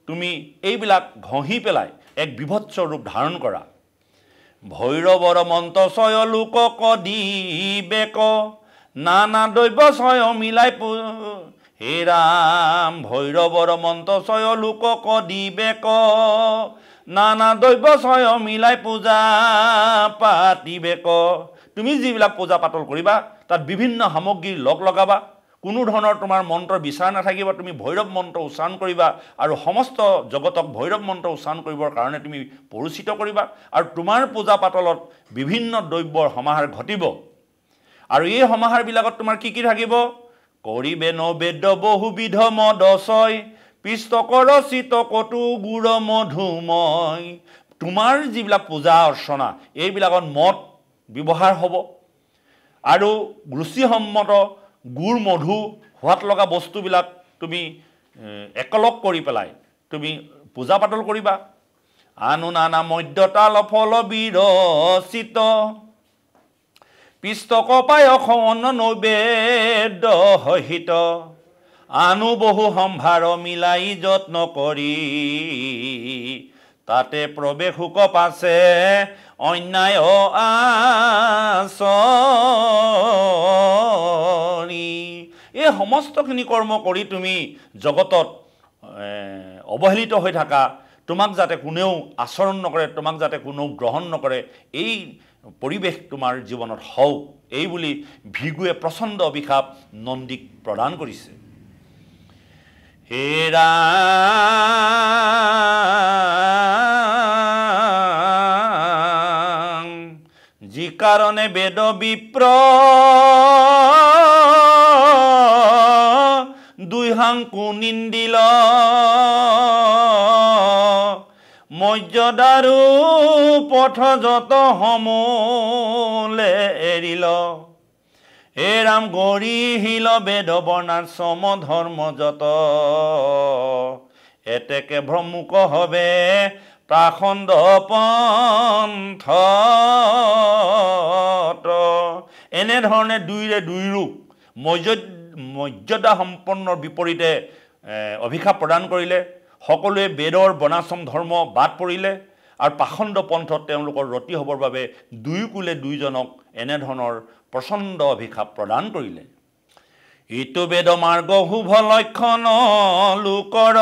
তুমি এইবিলাক ঘঁহি পেলাই এক বিভৎস ৰূপ ধাৰণ কৰা। ভৈৰৱৰ মন্ত্ৰ ছয় লোকক দিবেক, নানা দ্ৰব্য ছয় মিলাই হে ৰাম ভৈৰৱৰ মন্ত্ৰ ছয় লোকক দিবেক, নানা দ্ৰব্য ছয় মিলাই পূজা পাতিবেক। তুমি যিবিলাক পূজা পাতল কৰিবা তাত বিভিন্ন সামগ্ৰী লগাবা। কোনো ধৰণৰ তোমাৰ মন্ত্ৰৰ বিচাৰ নাথাকিব। তুমি ভৈৰৱ মন্ত্ৰ উচ্চাৰণ কৰিবা আৰু সমস্ত জগতক ভৈৰৱ মন্ত্ৰ উচ্চাৰণ কৰিবৰ কাৰণে তুমি পৰিচিত কৰিবা। আৰু তোমাৰ পূজা পাতলত বিভিন্ন দ্ৰব্যৰ সমাহাৰ ঘটিব। আৰু এই সমাহাৰবিলাকত তোমাৰ কি কি থাকিব? কৰিবে নবেদ্য বহুবিধ মদচয়, পিষ্টকৰ চিত কটু গুড় মধুময়। তোমাৰ যিবিলাক পূজা অৰ্চনা, এইবিলাকত মদ ব্যৱহাৰ হ'ব আৰু ৰুচিসন্মত গুড় মধু সোৱাদ লগা বস্তুবিলাক তুমি একলগ কৰি পেলাই তুমি পূজা পাতল কৰিবা। আনু নানা মদ্যতাল ফল বিৰচিত, পিষ্টক পায়স অন্ন নৈবেদ্য সহিত। আনু বহু সম্ভাৰ মিলাই যত্ন কৰি, তাতে প্ৰৱেশোক পাছে অন্যায় আচৰি। এই সমস্তখিনি কৰ্ম কৰি তুমি জগতত অৱহেলিত হৈ থাকা। তোমাক যাতে কোনেও আচৰণ নকৰে, তোমাক যাতে কোনেও গ্ৰহণ নকৰে, এই পৰিৱেশ তোমাৰ জীৱনত হওক, এই বুলি ভৃগুৱে প্ৰচণ্ড অভিশাপ নন্দীক প্ৰদান কৰিছে। হে ৰাম যি কাৰণে বেদ বিপ্ৰ দুই হাংকু নিন্দিল, মৰ্যাদাৰো পথ যত সমূলে এৰিল। হে ৰাম গৰিহিল বেদ বৰ্ণাশ্ৰম ধৰ্ম যত, এতেকে ভ্ৰমুক হবে প্ৰাখণ্ড পন্থ। এনেধৰণে দুইৰে দুই ৰূপ মৰ্যাদা সম্পন্নৰ বিপৰীতে অভিশাপ প্ৰদান কৰিলে। সকলোৱে বেদৰ বৰ্ণাশ্ৰম ধৰ্ম বাদ পৰিলে আৰু পাখণ্ড পন্থত তেওঁলোকৰ ৰতি হ'বৰ বাবে দুয়োকুলে দুইজনক এনেধৰণৰ প্ৰচণ্ড অভিশাপ প্ৰদান কৰিলে। ইটো বেদ মাৰ্গ শুভ লক্ষণ লোকৰ,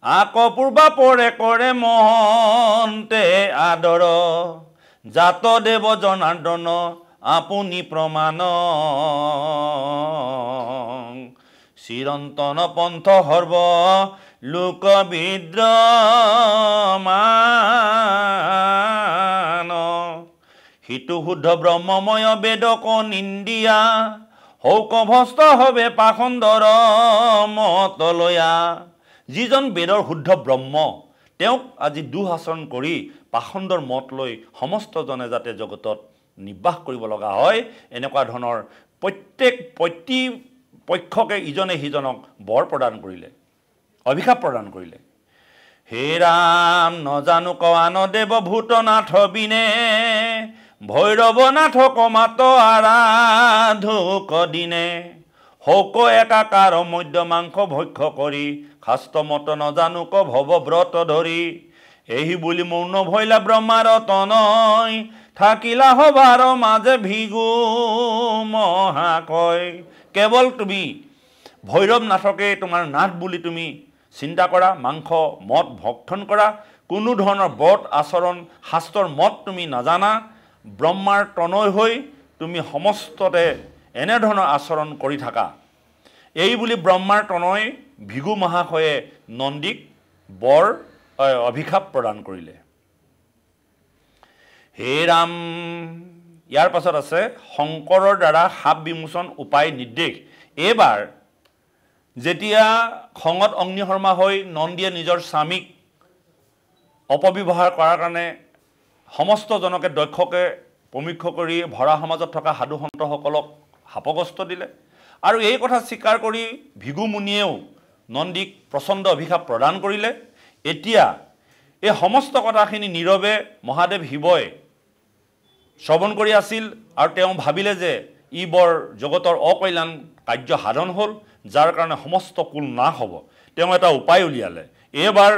আক পূৰ্বা পৰে কৰে মহন্তে আদৰ। জাত দেৱ জনাৰ্দন আপুনি প্ৰমাণ, চিৰন্তন পন্থ সৰ্ব লোক বিদ্যমান। সিটো শুদ্ধ ব্ৰহ্মময় বেদক নিন্দিয়া, হৌক ভস্ত হবে পাখণ্ডৰ মতলয়া। যিজন বেদৰ শুদ্ধ ব্ৰহ্ম, তেওঁক আজি দুঃশাসন কৰি পাখণ্ডৰ মত লৈ সমস্তজনে যাতে জগতত নিৰ্বাহ কৰিব লগা হয়, এনেকুৱা ধৰণৰ প্ৰতিপক্ষকে ইজনে সিজনক বৰ প্ৰদান কৰিলে। অভিশাপ প্ৰদান কৰিলে। হে ৰাম নজানো কৱান দেৱ ভূতনাথ বিনে ভৈৰৱনাথ কমাত আৰাধুক দিনে শোক একাকাৰ মধ্য মাংস ভক্ষ কৰি শাস্ত্ৰমত নজানোক ভৱব্ৰত ধৰি এই বুলি মৌন ভৈলা ব্ৰহ্মাৰ তনয় থাকিলা সবাৰ মাজে ভিগু মহাকয়। কেৱল তুমি ভৈৰৱনাথকে তোমাৰ নাথ বুলি তুমি চিন্তা কৰা, মাংস মদ ভক্ষণ কৰা, কোনো ধৰণৰ ব্ৰত আচৰণ শাস্ত্ৰৰ মত তুমি নাজানা, ব্ৰহ্মাৰ তনয় হৈ তুমি সমস্ততে এনেধৰণৰ আচৰণ কৰি থাকা। এই বুলি ব্ৰহ্মাৰ তনয় ভিগু মহাশয়ে নন্দীক অভিশাপ প্ৰদান কৰিলে। হে ৰাম ইয়াৰ পাছত আছে শংকৰৰ দ্বাৰা সাপ বিমোচন উপায় নিৰ্দেশ। এইবাৰ যেতিয়া খঙত অগ্নিশৰ্মা হৈ নন্দীয়ে নিজৰ স্বামীক অপব্যৱহাৰ কৰাৰ কাৰণে সমস্তজনকে দক্ষকে সমীক্ষ কৰি ভৰা সমাজত থকা সাধু সন্তসকলক শাপগ্ৰস্ত দিলে আৰু এই কথা স্বীকাৰ কৰি ভিগু মুনিয়েও নন্দীক প্ৰচণ্ড অভিশাপ প্ৰদান কৰিলে। এতিয়া এই সমস্ত কথাখিনি নীৰৱে মহাদেৱ শিৱই শ্ৰৱণ কৰি আছিল আৰু তেওঁ ভাবিলে যে ই বৰ জগতৰ অকল্যাণ কাৰ্য সাধন হ'ল, যাৰ কাৰণে সমস্ত কুল নাশ হ'ব। তেওঁ এটা উপায় উলিয়ালে। এইবাৰ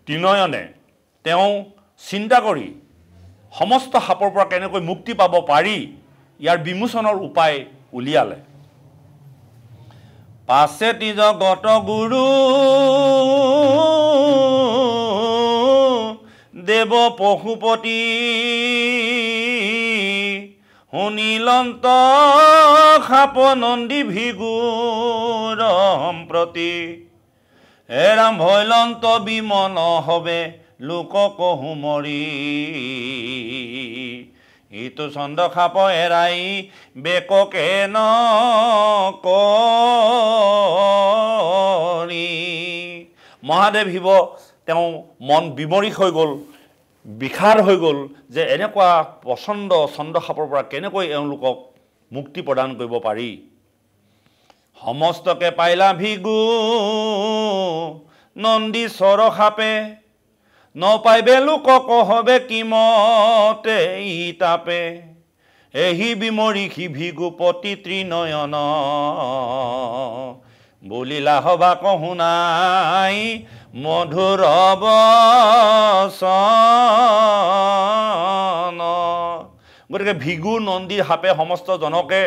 ত্ৰিনয়নে তেওঁ চিন্তা কৰি সমস্ত সাপৰ পৰা কেনেকৈ মুক্তি পাব পাৰি ইয়াৰ বিমোচনৰ উপায় উলিয়ালে। পাছে জগত গুৰু দেৱ পশুপতি শুনিলন্ত সাপ নন্দী ভিগুৰ সম্প্ৰতি এৰাম ভৈলন্ত বিমল হবে লোকক হুমৰি ইটো চন্দ সাপ এৰাই বেককে নকৰি। মহাদেৱ শিৱ তেওঁ মন বিমৰিক হৈ গ'ল, বিষাদ হৈ গ'ল যে এনেকুৱা প্ৰচণ্ড চন্দ সাপৰ পৰা কেনেকৈ এওঁলোকক মুক্তি প্ৰদান কৰিব পাৰি। সমস্তকে পাইলা ভিগু নন্দী চৰ সাপে নপাইবে লোকক হবে কিমতে ইতাপে এহি বিমৰি সি ভিগুপতি ত্ৰিনয়ন বুলিলা হবা কহুনাই মধুৰ বচন। গতিকে ভিগু নন্দী সাপে সমস্ত জনকে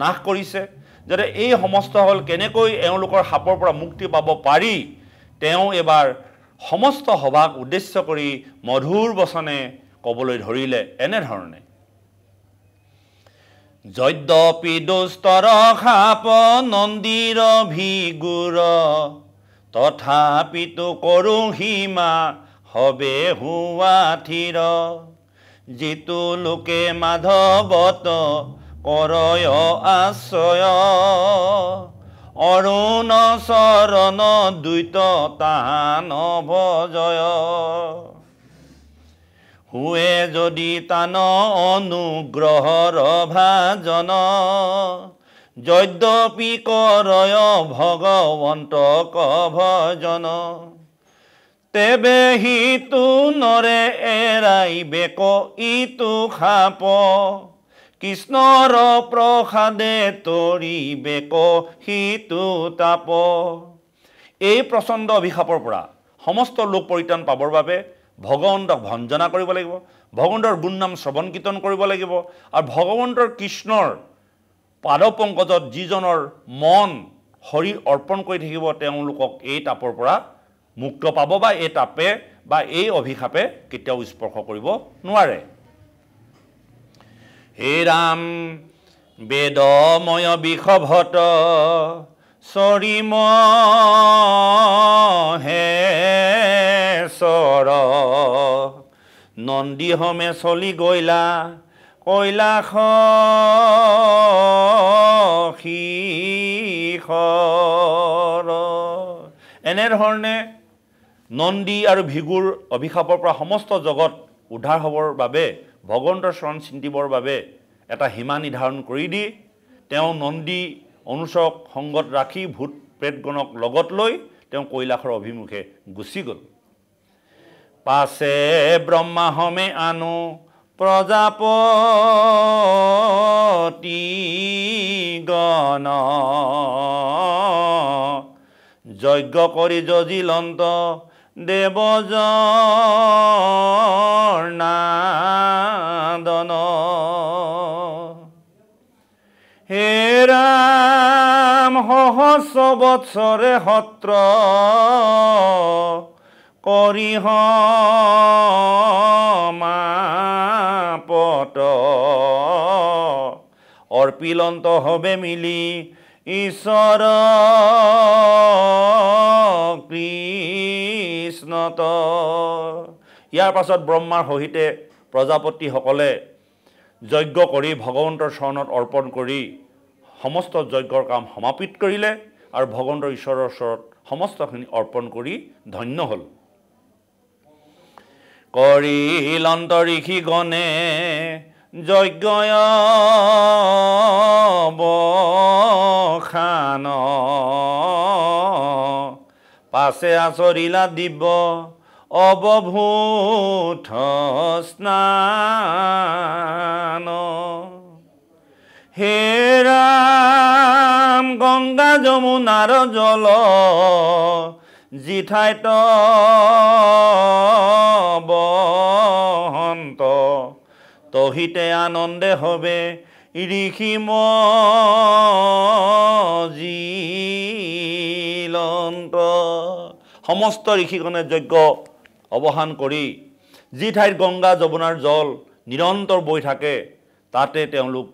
নাশ কৰিছে। যাতে এই সমস্ত হ'ল কেনেকৈ এওঁলোকৰ সাপৰ পৰা মুক্তি পাব পাৰি তেওঁ এবাৰ সমস্ত সভাক উদ্দেশ্য কৰি মধুৰ বচনে ক'বলৈ ধৰিলে এনেধৰণে। যদ্যপি দুষ্টৰ সাপ নন্দীৰ ভিগুৰ তথাপিতো কৰো সীমা হবে হুৱা থিৰ যিটো লোকে মাধৱত কৰয় আশ্ৰয় অৰুণ চৰণ দ্বৈত তান ভজয় হুৱে যদি তান অনুগ্ৰহৰ ভাজন যদ্যপি কৰয় ভগৱন্তক ভজন তেবে সিটো নৰে এৰাই বেক ইটো সাপ কৃষ্ণৰ প্ৰসাদে তৰি বেক সিটো তাপ। এই প্ৰচণ্ড অভিশাপৰ পৰা সমস্ত লোক পৰিত্ৰাণ পাবৰ বাবে ভগৱন্তক ভঞ্জনা কৰিব লাগিব, ভগৱন্তৰ গুণনাম শ্ৰৱণ কীৰ্তন কৰিব লাগিব আৰু ভগৱন্তৰ কৃষ্ণৰ পাদপংকজত যিজনৰ মন শৰীৰ অৰ্পণ কৰি থাকিব তেওঁলোকক এই তাপৰ পৰা মুক্ত পাব বা এই তাপে বা এই অভিশাপে কেতিয়াও স্পৰ্শ কৰিব নোৱাৰে। হে ৰাম বেদময় বিষভট চৰিম হে চৰ নন্দী হমে চলি গৈলা কৈলাশ শিখৰ। এনেধৰণে নন্দী আৰু ভিগুৰ অভিশাপৰ পৰা সমস্ত জগত উদ্ধাৰ হ'বৰ বাবে ভগৱন্তৰ চৰণ চিন্তিবৰ বাবে এটা সীমা নিৰ্ধাৰণ কৰি দি তেওঁ নন্দী অনুচৰক সংগত ৰাখি ভূত প্ৰেতগণক লগত লৈ তেওঁ কৈলাশৰ অভিমুখে গুচি গ'ল। পাছে ব্ৰহ্মা হমে আনো প্ৰজাপতি গণ যজ্ঞ কৰি যজিলন্ত দেৱজৰ নাদন হে ৰাম সহস্ৰ বৎসৰে সত্ৰ কৰি সমাপত অৰ্পিলন্ত হবে মিলি ঈশ্বৰ কৃষ্ণত। ইয়াৰ পাছত ব্ৰহ্মাৰ সহিতে প্ৰজাপতিসকলে যজ্ঞ কৰি ভগৱন্তৰ চৰণত অৰ্পণ কৰি সমস্ত যজ্ঞৰ কাম সমাপিত কৰিলে আৰু ভগৱন্তৰ ঈশ্বৰৰ ওচৰত সমস্তখিনি অৰ্পণ কৰি ধন্য হ'ল। কৰিলন্ত ঋষিগণে যজ্ঞ বখান পাছে আচৰিলা দিব্য অৱভূত স্নান হে ৰাম গংগা যমুনাৰ জল জিঠাইত বহন্ত তহিতে আনন্দে হবে ঋষিম জিলন্ত। সমস্ত ঋষিগণে যজ্ঞ অৱসান কৰি যি ঠাইত গংগা যমুনাৰ জল নিৰন্তৰ বৈ থাকে তাতে তেওঁলোক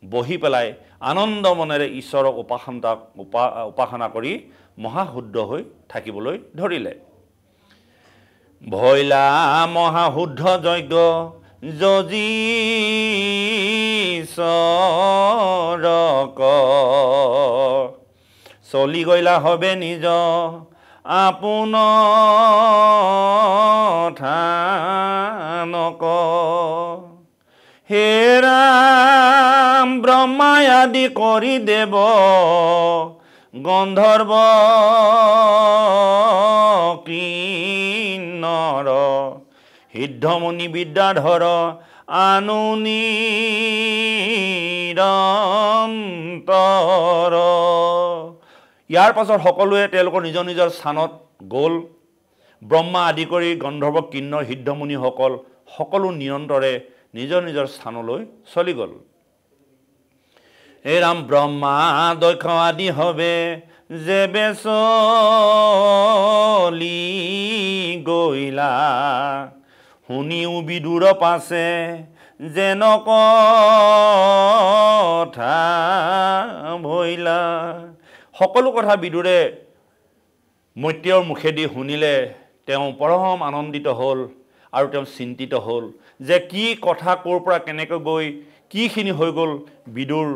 বহি পেলাই আনন্দ মনেৰে ঈশ্বৰক উপাসনা কৰি মহাশুদ্ধ হৈ থাকিবলৈ ধৰিলে। ভৈলা মহাশুদ্ধ যজ্ঞ যজি চৰক চলি গইলা হবে নিজ আপোন থানক হে ৰাম ব্ৰহ্মাই আদি কৰি দেৱ গন্ধৰ্ব কিন্নৰ সিদ্ধমুনি বিদ্যাধৰ আনু নিৰন্তৰ। ইয়াৰ পাছত সকলোৱে তেওঁলোকৰ নিজৰ নিজৰ স্থানত গ'ল। ব্ৰহ্মা আদি কৰি গন্ধৰ্ব কিন্নৰ সিদ্ধমুনিসকল সকলো নিৰন্তৰে নিজৰ নিজৰ স্থানলৈ চলি গ'ল। হে ৰাম ব্ৰহ্মা দক্ষ আদি হবে যেবে চলি গইলা শুনিও বিদুৰ পাছে যেন কথা ভৈলা। সকলো কথা বিদুৰে মৈত্ৰেয়ৰ মুখেদি শুনিলে তেওঁ পৰম আনন্দিত হ'ল আৰু তেওঁ চিন্তিত হ'ল যে কি কথা ক'ৰ পৰা কেনেকৈ গৈ কিখিনি হৈ গ'ল। বিদুৰ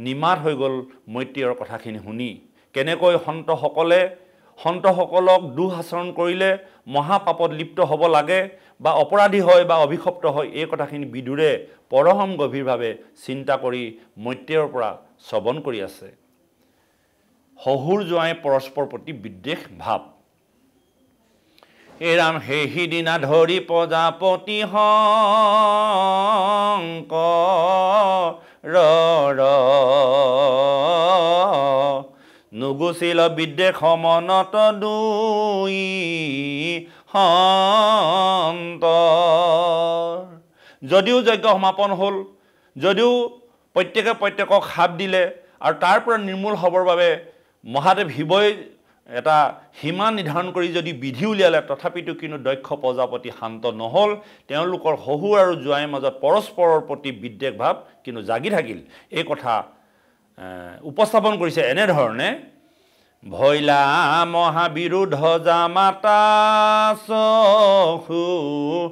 নিমাত হৈ গ'ল মৈত্ৰেয়ৰ কথাখিনি শুনি। কেনেকৈ সন্তসকলক দুখ আচৰণ কৰিলে মহাপাপত লিপ্ত হ'ব লাগে বা অপৰাধী হয় বা অভিশপ্ত হয় এই কথাখিনি বিদুৰে পৰম গভীৰভাৱে চিন্তা কৰি মৈত্ৰেয়ৰ পৰা শ্ৰৱণ কৰি আছে। শহুৰ জোঁৱাই পৰস্পৰ প্ৰতি বিদ্বেষ ভাৱ। হে ৰাম সেইদিনা ধৰি প্ৰজাপতি শংকৰ নুগুচিল বিদ্বেষ মনত দুই সন্তৰ। যদিও যজ্ঞ সমাপন হ'ল, যদিও প্ৰত্যেকে প্ৰত্যেকক শাপ দিলে আৰু তাৰ পৰা নিৰ্মূল হ'বৰ বাবে মহাদেৱ শিৱই এটা সীমা নিৰ্ধাৰণ কৰি যদি বিধি উলিয়ালে তথাপিতো কিন্তু দক্ষ প্ৰজাপতি শান্ত নহ'ল। তেওঁলোকৰ শহুৰ আৰু জোঁৱাইৰ মাজত পৰস্পৰৰ প্ৰতি বিদ্বেষ ভাৱ কিন্তু জাগি থাকিল। এই কথা উপস্থাপন কৰিছে এনেধৰণে ভৈলা মহাবিৰুদ্ধ জামাতা চহুৰ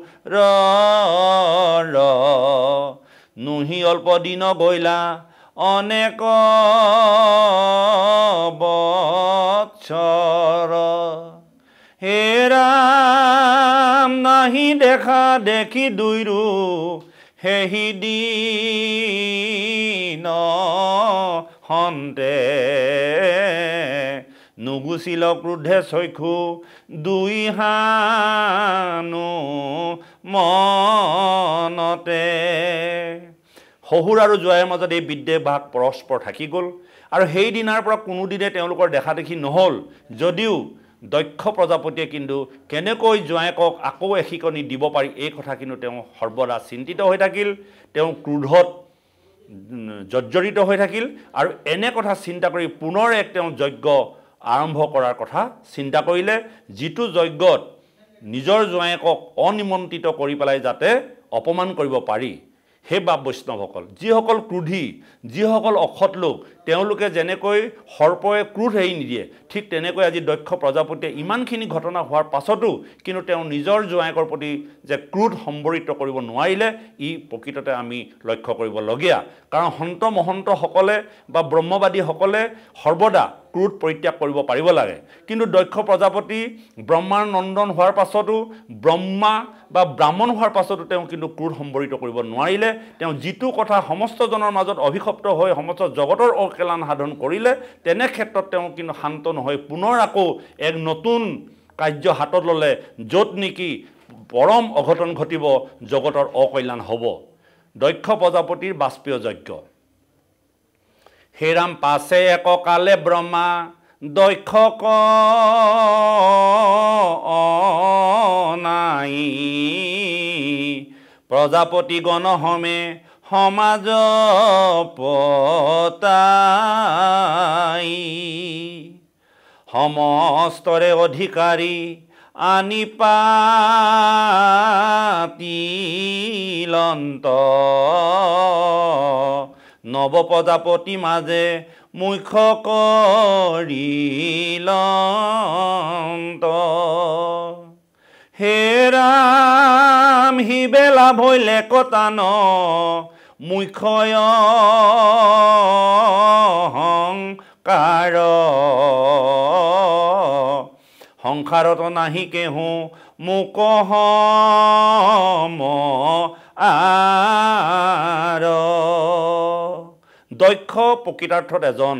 নুহি অল্প দিন গইলা অনেক বৎসৰ হে ৰাম নাহি দেখা দেখি দুইৰো হেহি দিন হন্তে নুগুচিল ক্ৰোধে চক্ষু দুই হানো মনতে। শহুৰ আৰু জোৱাইৰ মাজত এই বিদ্বেষ ভাগ পৰস্পৰ থাকি গ'ল আৰু সেই দিনাৰ পৰা কোনোদিনে তেওঁলোকৰ দেখা দেখি নহ'ল। যদিও দক্ষ প্ৰজাপতিয়ে কিন্তু কেনেকৈ জোৱাইকক আকৌ এশিকনি দিব পাৰি এই কথা কিন্তু তেওঁ সৰ্বদা চিন্তিত হৈ থাকিল। তেওঁ ক্ৰোধত জৰ্জৰিত হৈ থাকিল আৰু এনে কথা চিন্তা কৰি পুনৰ এক তেওঁ যজ্ঞ আৰম্ভ কৰাৰ কথা চিন্তা কৰিলে, যিটো যজ্ঞত নিজৰ জোৱাইকক অনিমন্ত্ৰিত কৰি পেলাই যাতে অপমান কৰিব পাৰি। হে বাপ বৈষ্ণৱসকল, যিসকল ক্ৰোধী, যিসকল অসৎ লোক, তেওঁলোকে যেনেকৈ সৰ্পই ক্ৰোধ এৰি নিদিয়ে, ঠিক তেনেকৈ আজি দক্ষ প্ৰজাপতিয়ে ইমানখিনি ঘটনা হোৱাৰ পাছতো কিন্তু তেওঁ নিজৰ জোৱাইকৰ প্ৰতি যে ক্ৰোধ সম্বৰিত কৰিব নোৱাৰিলে, ই প্ৰকৃততে আমি লক্ষ্য কৰিবলগীয়া। কাৰণ সন্ত মহন্তসকলে বা ব্ৰহ্মবাদীসকলে সৰ্বদা ক্ৰোধ পৰিত্যাগ কৰিব পাৰিব লাগে। কিন্তু দক্ষ প্ৰজাপতি ব্ৰহ্মাৰ নন্দন হোৱাৰ পাছতো, ব্ৰহ্মা বা ব্ৰাহ্মণ হোৱাৰ পাছতো তেওঁ কিন্তু ক্ৰোধ সম্বৰিত কৰিব নোৱাৰিলে। তেওঁ যিটো কথা সমস্তজনৰ মাজত অভিশপ্ত হৈ সমস্ত জগতৰ অকেলান সাধন কৰিলে, তেনে ক্ষেত্ৰত তেওঁ কিন্তু শান্ত নহয় পুনৰ আকৌ এক নতুন কাৰ্য হাতত ল'লে, য'ত নেকি পৰম অঘটন ঘটিব, জগতৰ অকল্যাণ হ'ব। দক্ষ প্ৰজাপতিৰ বাষ্পীয় যজ্ঞ। হে ৰাম পাছে এককালে ব্ৰহ্মা দক্ষক নাই, প্ৰজাপতি গণহমে সমাজ পতাই, সমস্তৰে অধিকাৰী আনি পাতিলন্ত, নৱ প্ৰজাপতি মাজে মুখ্য কৰিলন্ত। হে ৰাম হিবে লাভ হৈলে কতান, মুখ্যয় সংকাৰ, সংসাৰত নাহি কেহো মোক আৰ। দক্ষ প্ৰকৃতাৰ্থত এজন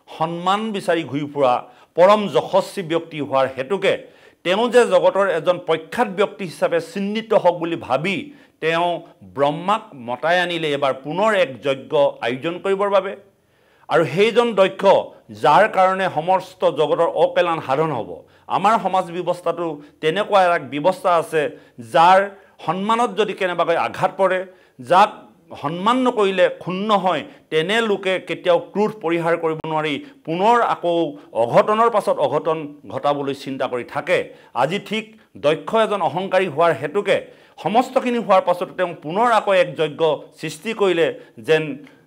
সন্মান বিচাৰি ঘূৰি ফুৰা পৰম যশস্বী ব্যক্তি হোৱাৰ হেতুকে তেওঁ যে জগতৰ এজন প্ৰখ্যাত ব্যক্তি হিচাপে চিহ্নিত হওক বুলি ভাবি তেওঁ ব্ৰহ্মাক মতাই আনিলে এবাৰ পুনৰ এক যজ্ঞ আয়োজন কৰিবৰ বাবে। আৰু সেইজন দক্ষ যাৰ কাৰণে সমস্ত জগতৰ অকল্যাণ সাধন হ'ব। আমাৰ সমাজ ব্যৱস্থাটো তেনেকুৱা এক ব্যৱস্থা আছে, যাৰ সন্মানত যদি কেনেবাকৈ আঘাত পৰে, যাক সন্মান নকৰিলে ক্ষুণ্ণ হয়, তেনে লোকে কেতিয়াও ক্ৰোধ পৰিহাৰ কৰিব নোৱাৰি পুনৰ আকৌ অঘটনৰ পাছত অঘটন ঘটাবলৈ চিন্তা কৰি থাকে। আজি ঠিক দক্ষ এজন অহংকাৰী হোৱাৰ হেতুকে সমস্তখিনি হোৱাৰ পাছতো তেওঁ পুনৰ আকৌ এক যজ্ঞ সৃষ্টি কৰিলে, যেন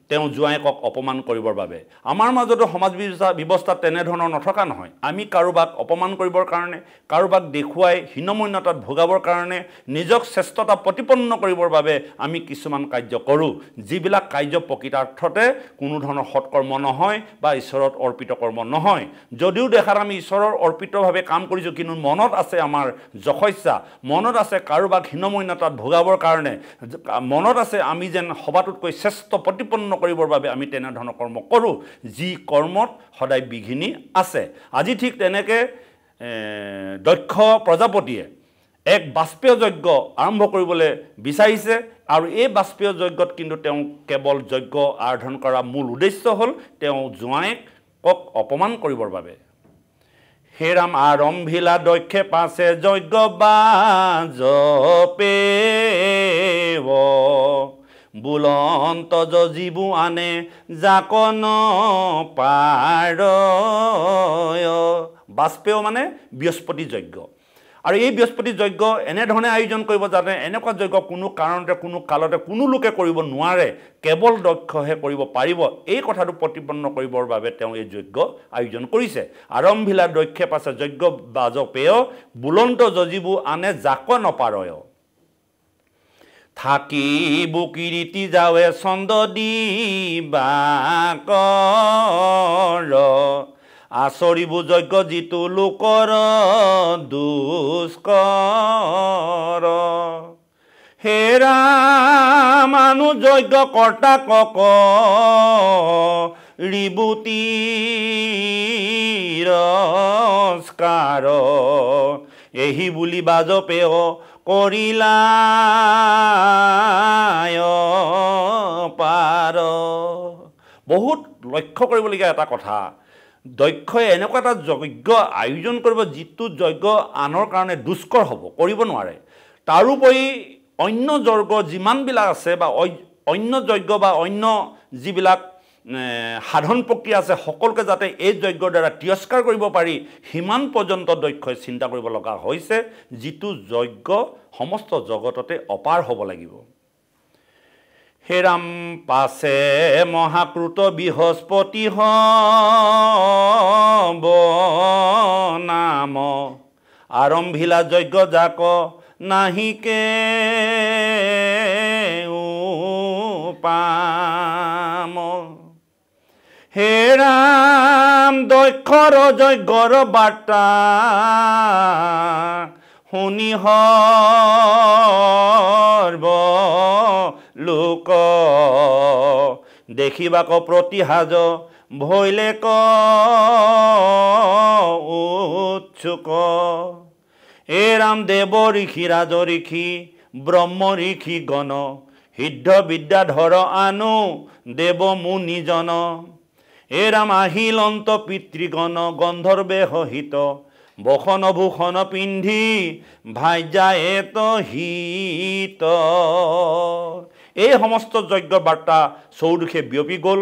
তেওঁ জোৱাইকক অপমান কৰিবৰ বাবে। আমাৰ মাজতো সমাজ ব্যৱস্থাত তেনেধৰণৰ নথকা নহয়। আমি কাৰোবাক অপমান কৰিবৰ কাৰণে, কাৰোবাক দেখুৱাই হীনমন্যতাত ভোগাবৰ কাৰণে, নিজক শ্ৰেষ্ঠতা প্ৰতিপন্ন কৰিবৰ বাবে আমি কিছুমান কাৰ্য কৰোঁ, যিবিলাক কাৰ্য প্ৰকৃতাৰ্থতে কোনো ধৰণৰ সৎকৰ্ম নহয় বা ঈশ্বৰত অৰ্পিত কৰ্ম নহয়। যদিও দেখাত আমি ঈশ্বৰৰ অৰ্পিতভাৱে কাম কৰিছোঁ, কিন্তু মনত আছে আমাৰ যশস্যা, মনত আছে কাৰোবাক হীনমন্যতাত ভোগাবৰ কাৰণে, মনত আছে আমি যেন সবাতোতকৈ শ্ৰেষ্ঠ প্ৰতিপন্ন কৰিবৰ বাবে আমি তেনেধৰণৰ কৰ্ম কৰোঁ, যি কৰ্মত সদায় বিঘিনি আছে। আজি ঠিক তেনেকৈ দক্ষ প্ৰজাপতিয়ে এক বাষ্পীয় যজ্ঞ আৰম্ভ কৰিবলৈ বিচাৰিছে আৰু এই বাষ্পীয় যজ্ঞত কিন্তু তেওঁ কেৱল যজ্ঞ আৰাধন কৰা মূল উদ্দেশ্য হ'ল তেওঁ জোৱাইকক অপমান কৰিবৰ বাবে। হে ৰাম আৰম্ভিলা দক্ষে পাছে যজ্ঞ বাজপেৱ, বুলন্ত যজিবু আনে জাকন পাৰ। বাষ্পেয় মানে বৃহস্পতি যজ্ঞ। আৰু এই বৃহস্পতি যজ্ঞ এনেধৰণে আয়োজন কৰিব যাতে এনেকুৱা যজ্ঞ কোনো কাৰণতে কোনো কালতে কোনো লোকে কৰিব নোৱাৰে, কেৱল দক্ষহে কৰিব পাৰিব। এই কথাটো প্ৰতিপন্ন কৰিবৰ বাবে তেওঁ এই যজ্ঞ আয়োজন কৰিছে। আৰম্ভিলা দক্ষে পাছে যজ্ঞ বাজপেয়, বুলন্ত যজিবু আনে জাক নপাৰয়, থাকিব কিৰীতি যাৱে ছন্দ দিবাকৰ, আচৰিব যজ্ঞ যিটো লোকৰ দুষ্কৰ। হে ৰাম মানু যজ্ঞ কৰ্তা কক ৰিবুতিৰস্কাৰ এহি বুলি বাজপেয় কৰিলায় পাৰ। বহুত লক্ষ্য কৰিবলগীয়া এটা কথা, দক্ষই এনেকুৱা এটা যজ্ঞ আয়োজন কৰিব যিটো যজ্ঞ আনৰ কাৰণে দুষ্কৰ হ'ব, কৰিব নোৱাৰে। তাৰোপৰি অন্য যজ্ঞ যিমানবিলাক আছে বা অন্য যজ্ঞ বা অন্য যিবিলাক সাধন প্ৰক্ৰিয়া আছে সকলোকে যাতে এই যজ্ঞৰ দ্বাৰা তিৰস্কাৰ কৰিব পাৰি সিমান পৰ্যন্ত দক্ষই চিন্তা কৰিব লগা হৈছে, যিটো যজ্ঞ সমস্ত জগততে অপাৰ হ'ব লাগিব। হেৰাম পাছে মহাকৃত বৃহস্পতি হব নাম আৰম্ভিলা যজ্ঞ যাক নাহিকে পাম। হেৰাম দক্ষৰ যজ্ঞৰ বাৰ্তা শুনি সৰ্ব লোক দেখিবাক প্ৰতিহাজ ভৈলে ক উৎসুক। এৰাম দেৱ ঋষি ৰাজ ঋষি ব্ৰহ্ম ঋষি গণ সিদ্ধ বিদ্যাধৰ আনু দেৱ মুনিজন। এৰাম আহিলন্ত পিতৃগণ গন্ধৰ্বে সহিত বসন ভূষণ পিন্ধি ভাইজায়েত হিত। এই সমস্ত যজ্ঞৰ বাৰ্তা চৌদিশে বিয়পি গ'ল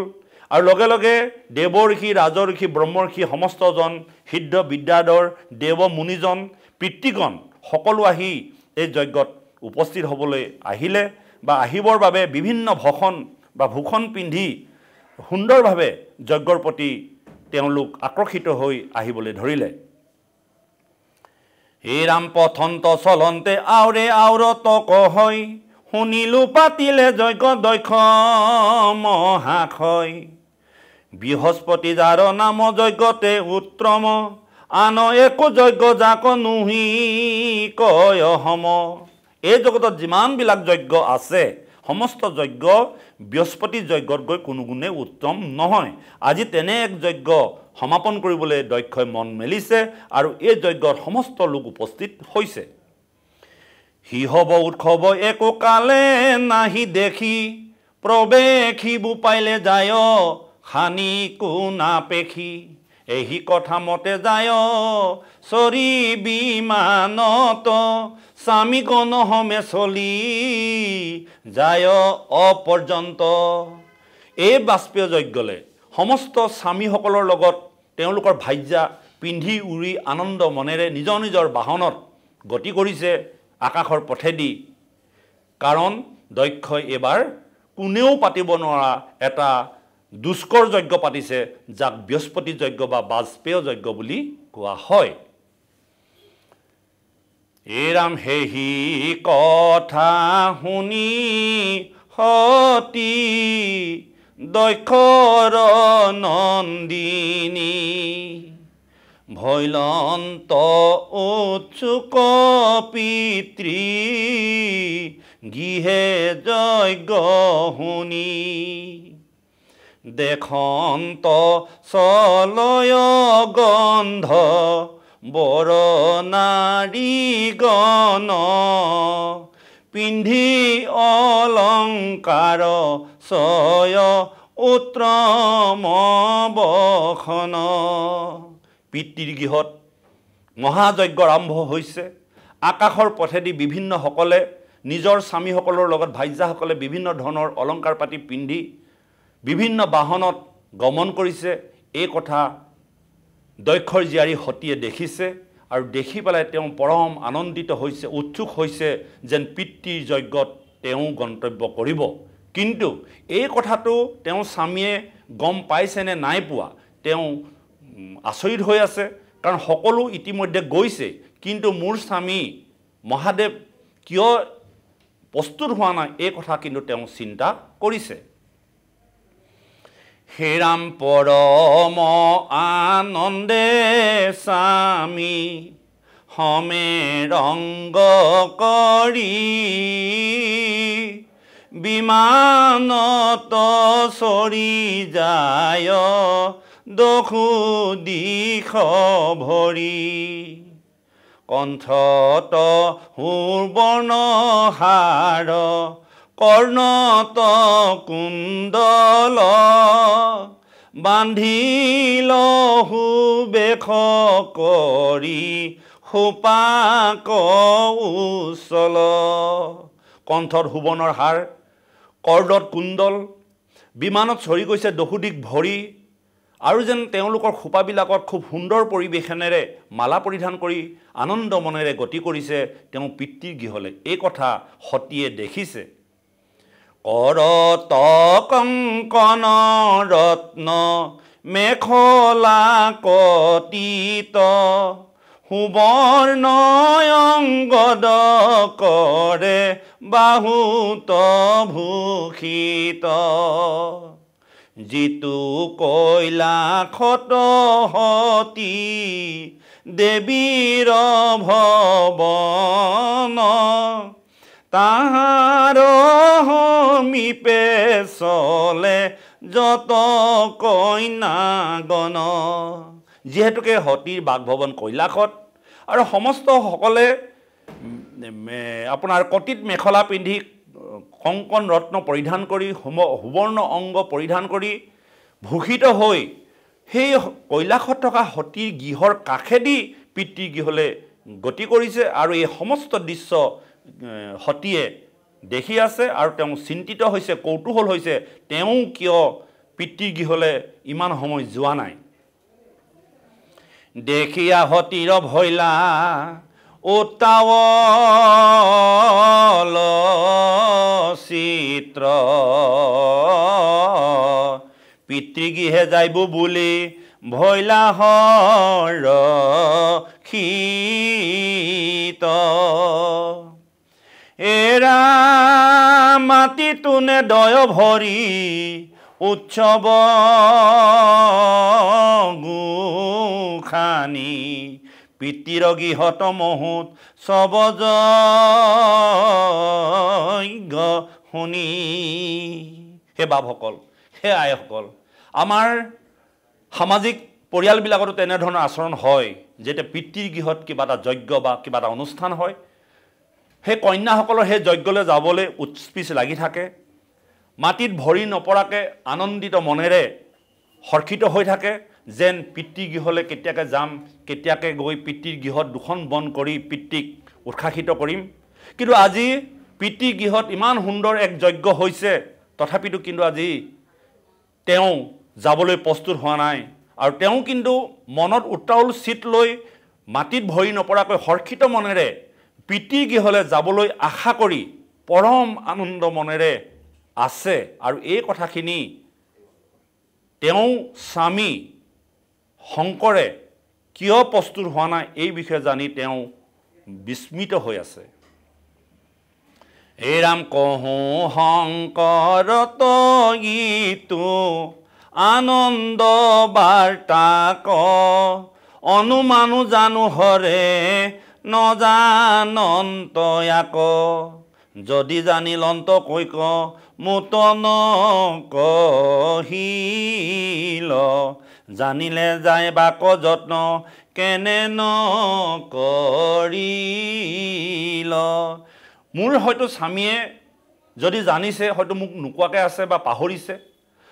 আৰু লগে লগে দেৱ ঋষি ৰাজ ঋষি ব্ৰহ্ম ঋষি সমস্তজন সিদ্ধ বিদ্যাধৰ দেৱ মুনিজন পিতৃগণ সকলো আহি এই যজ্ঞত উপস্থিত হ'বলৈ আহিলে বা আহিবৰ বাবে বিভিন্ন ভূষণ বা ভূষণ পিন্ধি সুন্দৰভাৱে যজ্ঞৰ প্ৰতি তেওঁলোক আকৰ্ষিত হৈ আহিবলৈ ধৰিলে। হে ৰাম পথন্ত চলন্তে আউৰে আউৰত কহয় শুনিলো পাতিলে যজ্ঞ দক্ষ মহাশয়। বৃহস্পতি যাৰ নাম যজ্ঞতে উত্তম আন একো যজ্ঞ যাক নুহি কয় সম। এই জগতত যিমানবিলাক যজ্ঞ আছে সমস্ত যজ্ঞ বৃহস্পতি যজ্ঞতকৈ কোনো গুণে উত্তম নহয়। আজি তেনে এক যজ্ঞ সমাপন কৰিবলৈ দক্ষই মন মেলিছে আৰু এই যজ্ঞত সমস্ত লোক উপস্থিত হৈছে। সি হব উৎসৱ একো কালে নাহি দেখি প্ৰৱেশিবু পাইলে যায় হানি কোনা পেখি। এহি কথা মতে যায় চৰি বিমানত স্বামী গণ হমে চলি যায় অপৰ্যন্ত। এই বাষ্পীয় যজ্ঞলে সমস্ত স্বামীসকলৰ লগত তেওঁলোকৰ ভাৰ্যা পিন্ধি উৰি আনন্দ মনেৰে নিজৰ নিজৰ বাহনত গতি কৰিছে আকাশৰ পথেদি। কাৰণ দক্ষই এইবাৰ কোনেও পাতিব নোৱাৰা এটা দুষ্কৰ যজ্ঞ পাতিছে, যাক বৃহস্পতি যজ্ঞ বা বাজপেয় যজ্ঞ বুলি কোৱা হয়। এৰাম হেহি কথা শুনি সতী দক্ষৰ নন্দিনী ভৈলন্ত উৎসুক পিতৃ গৃহে যজ্ঞ শুনি। দেখন্ত চলয় গন্ধ বৰ নাৰীগণ পিন্ধি অলংকাৰ চয় উত্তম বসন। পিতৃগৃহত মহাযজ্ঞ আৰম্ভ হৈছে। আকাশৰ পথেদি বিভিন্নসকলে নিজৰ স্বামীসকলৰ লগত ভাৰ্যাসকলে বিভিন্ন ধৰণৰ অলংকাৰ পাতি পিন্ধি বিভিন্ন বাহনত গমন কৰিছে। এই কথা দক্ষৰ জীয়াৰী সতীয়ে দেখিছে আৰু দেখি পেলাই তেওঁ পৰম আনন্দিত হৈছে, উৎসুক হৈছে যেন পিতৃৰ যজ্ঞত তেওঁ গন্তব্য কৰিব। কিন্তু এই কথাটো তেওঁ স্বামীয়ে গম পাইছেনে নাই পোৱা তেওঁ আচৰিত হৈ আছে। কাৰণ সকলো ইতিমধ্যে গৈছে, কিন্তু মোৰ স্বামী মহাদেৱ কিয় প্ৰস্তুত হোৱা নাই এই কথা কিন্তু তেওঁ চিন্তা কৰিছে। হেৰাম পৰম আনন্দে স্বামী সমে ৰংগ কৰি বিমানত চৰি যায় দখু দিশ ভৰি কণ্ঠত সুবৰ্ণ হাৰ কৰ্ণত কুণ্ডল বান্ধিল সুবেশ কৰি সোপাক উচল কণ্ঠত সুবৰ্ণৰ হাৰ কৰ্ণত কুণ্ডল বিমানত চৰি গৈছে দহুদিশ ভৰি আৰু যেন তেওঁলোকৰ খোপাবিলাকত খুব সুন্দৰ পৰিৱেশনেৰে মালা পৰিধান কৰি আনন্দ মনেৰে গতি কৰিছে তেওঁ পিতৃৰ গৃহলৈ এই কথা সতীয়ে দেখিছে কৰত কংকন ৰত্ন মেখলা কটিত সুবৰ্ণ অংগদ কৰে বাহুত ভূষিত যিটো কৈলাসত সতী দেৱীৰ ভৱন তাহাৰ সমীপে চলে যত কন্যাগণ যিহেতুকে সতীৰ বাসভৱন কৈলাসত আৰু সমস্ত সকলে আপোনাৰ কটিত মেখলা পিন্ধি কংকন ৰত্ন পৰিধান কৰি সুবৰ্ণ অংগ পৰিধান কৰি ভূষিত হৈ সেই কৈলাসত থকা সতীৰ গৃহৰ কাষেদি পিতৃৰ গৃহলৈ গতি কৰিছে আৰু এই সমস্ত দৃশ্য সতীয়ে দেখি আছে আৰু তেওঁ চিন্তিত হৈছে কৌতূহল হৈছে তেওঁ কিয় পিতৃৰ গৃহলৈ ইমান সময় যোৱা নাই দেখিয়া সতীৰ ভৈলা উত্তাৱল চিত্ৰ পিতৃগৃহে যাইব বুলি ভৈলাহৰ শীত এৰা মাটি তুনে দয় ভৰি উৎসৱ গোসানী পিতৃৰ গৃহত মহুত সব যজ্ঞ শুনি হে বাপসকল হে আইসকল আমাৰ সামাজিক পৰিয়ালবিলাকতো তেনেধৰণৰ আচৰণ হয় যেতিয়া পিতৃৰ গৃহত কিবা এটা যজ্ঞ বা কিবা এটা অনুষ্ঠান হয় সেই কন্যাসকলৰ সেই যজ্ঞলৈ যাবলৈ উৎপিচ লাগি থাকে মাটিত ভৰি নপৰাকৈ আনন্দিত মনেৰে হৰ্ষিত হৈ থাকে যেন পিতৃৰ গৃহলৈ কেতিয়াকৈ যাম কেতিয়াকৈ গৈ পিতৃৰ গৃহত দুখন বন কৰি পিতৃক উৎসাহিত কৰিম কিন্তু আজি পিতৃৰ গৃহত ইমান সুন্দৰ এক যজ্ঞ হৈছে তথাপিতো কিন্তু আজি তেওঁ যাবলৈ প্ৰস্তুত হোৱা নাই আৰু তেওঁ কিন্তু মনত উত্তাউল চিত লৈ মাটিত ভৰি নপৰাকৈ হৰ্ষিত মনেৰে পিতৃৰ গৃহলৈ যাবলৈ আশা কৰি পৰম আনন্দ মনেৰে আছে আৰু এই কথাখিনি তেওঁ স্বামী শংকৰে কিয় প্ৰস্তুত হোৱা নাই এই বিষয়ে জানি তেওঁ বিস্মিত হৈ আছে এই ৰাম কহো শংকৰত গীতো আনন্দ বাৰ্তা ক অনুমানো জানো হৰে নজানন্ত ইয়াক যদি জানিলন্ত কৈক মুতন কহিল জানিলে যায় বাক যত্ন কেনে নকৰিল মোৰ হয়তো স্বামীয়ে যদি জানিছে হয়তো মোক নোকোৱাকৈ আছে বা পাহৰিছে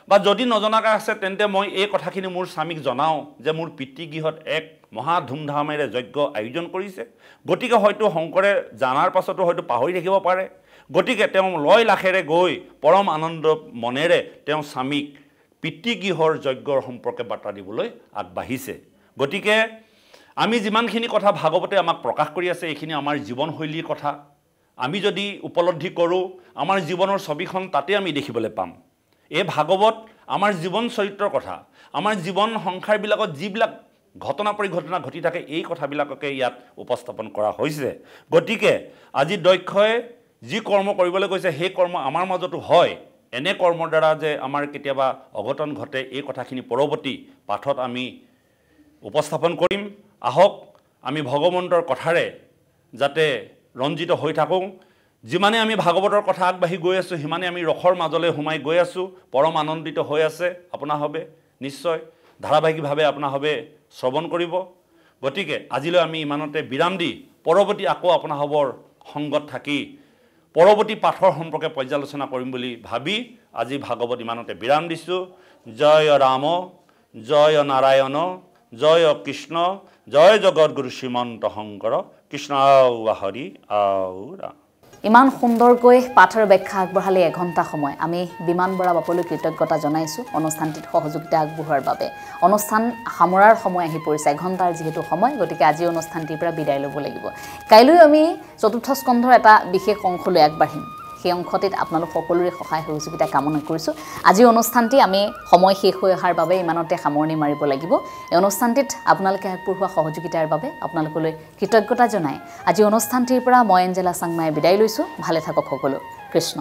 বা যদি নজনাকৈ আছে তেন্তে মই এই কথাখিনি মোৰ স্বামীক জনাওঁ যে মোৰ পিতৃগৃহত এক মহা ধুমধামেৰে যজ্ঞ আয়োজন কৰিছে গতিকে হয়তো শংকৰে জানাৰ পাছতো হয়তো পাহৰি থাকিব পাৰে গতিকে তেওঁ লয় লাখেৰে গৈ পৰম আনন্দ মনেৰে তেওঁ স্বামীক পিতৃগৃহৰ যজ্ঞৰ সম্পৰ্কে বাৰ্তা দিবলৈ আগবাঢ়িছে গতিকে আমি যিমানখিনি কথা ভাগৱতে আমাক প্ৰকাশ কৰি আছে এইখিনি আমাৰ জীৱনশৈলীৰ কথা আমি যদি উপলব্ধি কৰোঁ আমাৰ জীৱনৰ ছবিখন তাতে আমি দেখিবলৈ পাম এই ভাগৱত আমাৰ জীৱন চৰিত্ৰৰ কথা আমাৰ জীৱন সংসাৰবিলাকত যিবিলাক ঘটনা পৰিঘটনা ঘটি থাকে এই কথাবিলাককে ইয়াত উপস্থাপন কৰা হৈছে গতিকে আজি দক্ষই যি কৰ্ম কৰিবলৈ কৈছে সেই কৰ্ম আমাৰ মাজতো হয় এনে কৰ্মৰ দ্বাৰা যে আমাৰ কেতিয়াবা অঘটন ঘটে এই কথাখিনি পৰৱৰ্তী পাঠত আমি উপস্থাপন কৰিম আহক আমি ভগৱন্তৰ কথাৰে যাতে ৰঞ্জিত হৈ থাকোঁ যিমানে আমি ভাগৱতৰ কথা আগবাঢ়ি গৈ আছোঁ সিমানে আমি ৰসৰ মাজলৈ সোমাই গৈ আছোঁ পৰম আনন্দিত হৈ আছে আপোনাৰভাৱে নিশ্চয় ধাৰাবাহিকভাৱে আপোনাৰভাৱে শ্ৰৱণ কৰিব গতিকে আজিলৈ আমি ইমানতে বিৰাম দি পৰৱৰ্তী আকৌ আপোনাৰভাৱৰ সংগত থাকি পৰৱৰ্তী পাঠৰ সম্পৰ্কে পৰ্যালোচনা কৰিম বুলি ভাবি আজি ভাগৱত ইমানতে বিৰাম দিছোঁ জয় ৰাম জয় নাৰায়ণ জয় কৃষ্ণ জয় জগতগুৰু শ্ৰীমন্ত শংকৰ কৃষ্ণ হৰি আও ৰাম ইমান সুন্দৰকৈ পাঠৰ ব্যাখ্যা আগবঢ়ালে এঘণ্টা সময় আমি বিমান বৰা বাপলৈ কৃতজ্ঞতা জনাইছোঁ অনুষ্ঠানটিত সহযোগিতা আগবঢ়োৱাৰ বাবে অনুষ্ঠান সামৰাৰ সময় আহি পৰিছে এঘণ্টাৰ যিহেতু সময় গতিকে আজি অনুষ্ঠানটিৰ পৰা বিদায় ল'ব লাগিব কাইলৈ আমি চতুৰ্থ স্কন্ধৰ এটা বিশেষ অংশলৈ আগবাঢ়িম সেই অংশটিত আপোনালোক সকলোৰে সহায় সহযোগিতা কামনা কৰিছোঁ আজি অনুষ্ঠানটি আমি সময় শেষ হৈ অহাৰ বাবে ইমানতে সামৰণি মাৰিব লাগিব এই অনুষ্ঠানটিত আপোনালোকে আগবঢ়োৱা সহযোগিতাৰ বাবে আপোনালোকলৈ কৃতজ্ঞতা জনাই আজি অনুষ্ঠানটিৰ পৰা মই এঞ্জেলা চাংমাই বিদায় লৈছোঁ ভালে থাকক সকলো কৃষ্ণ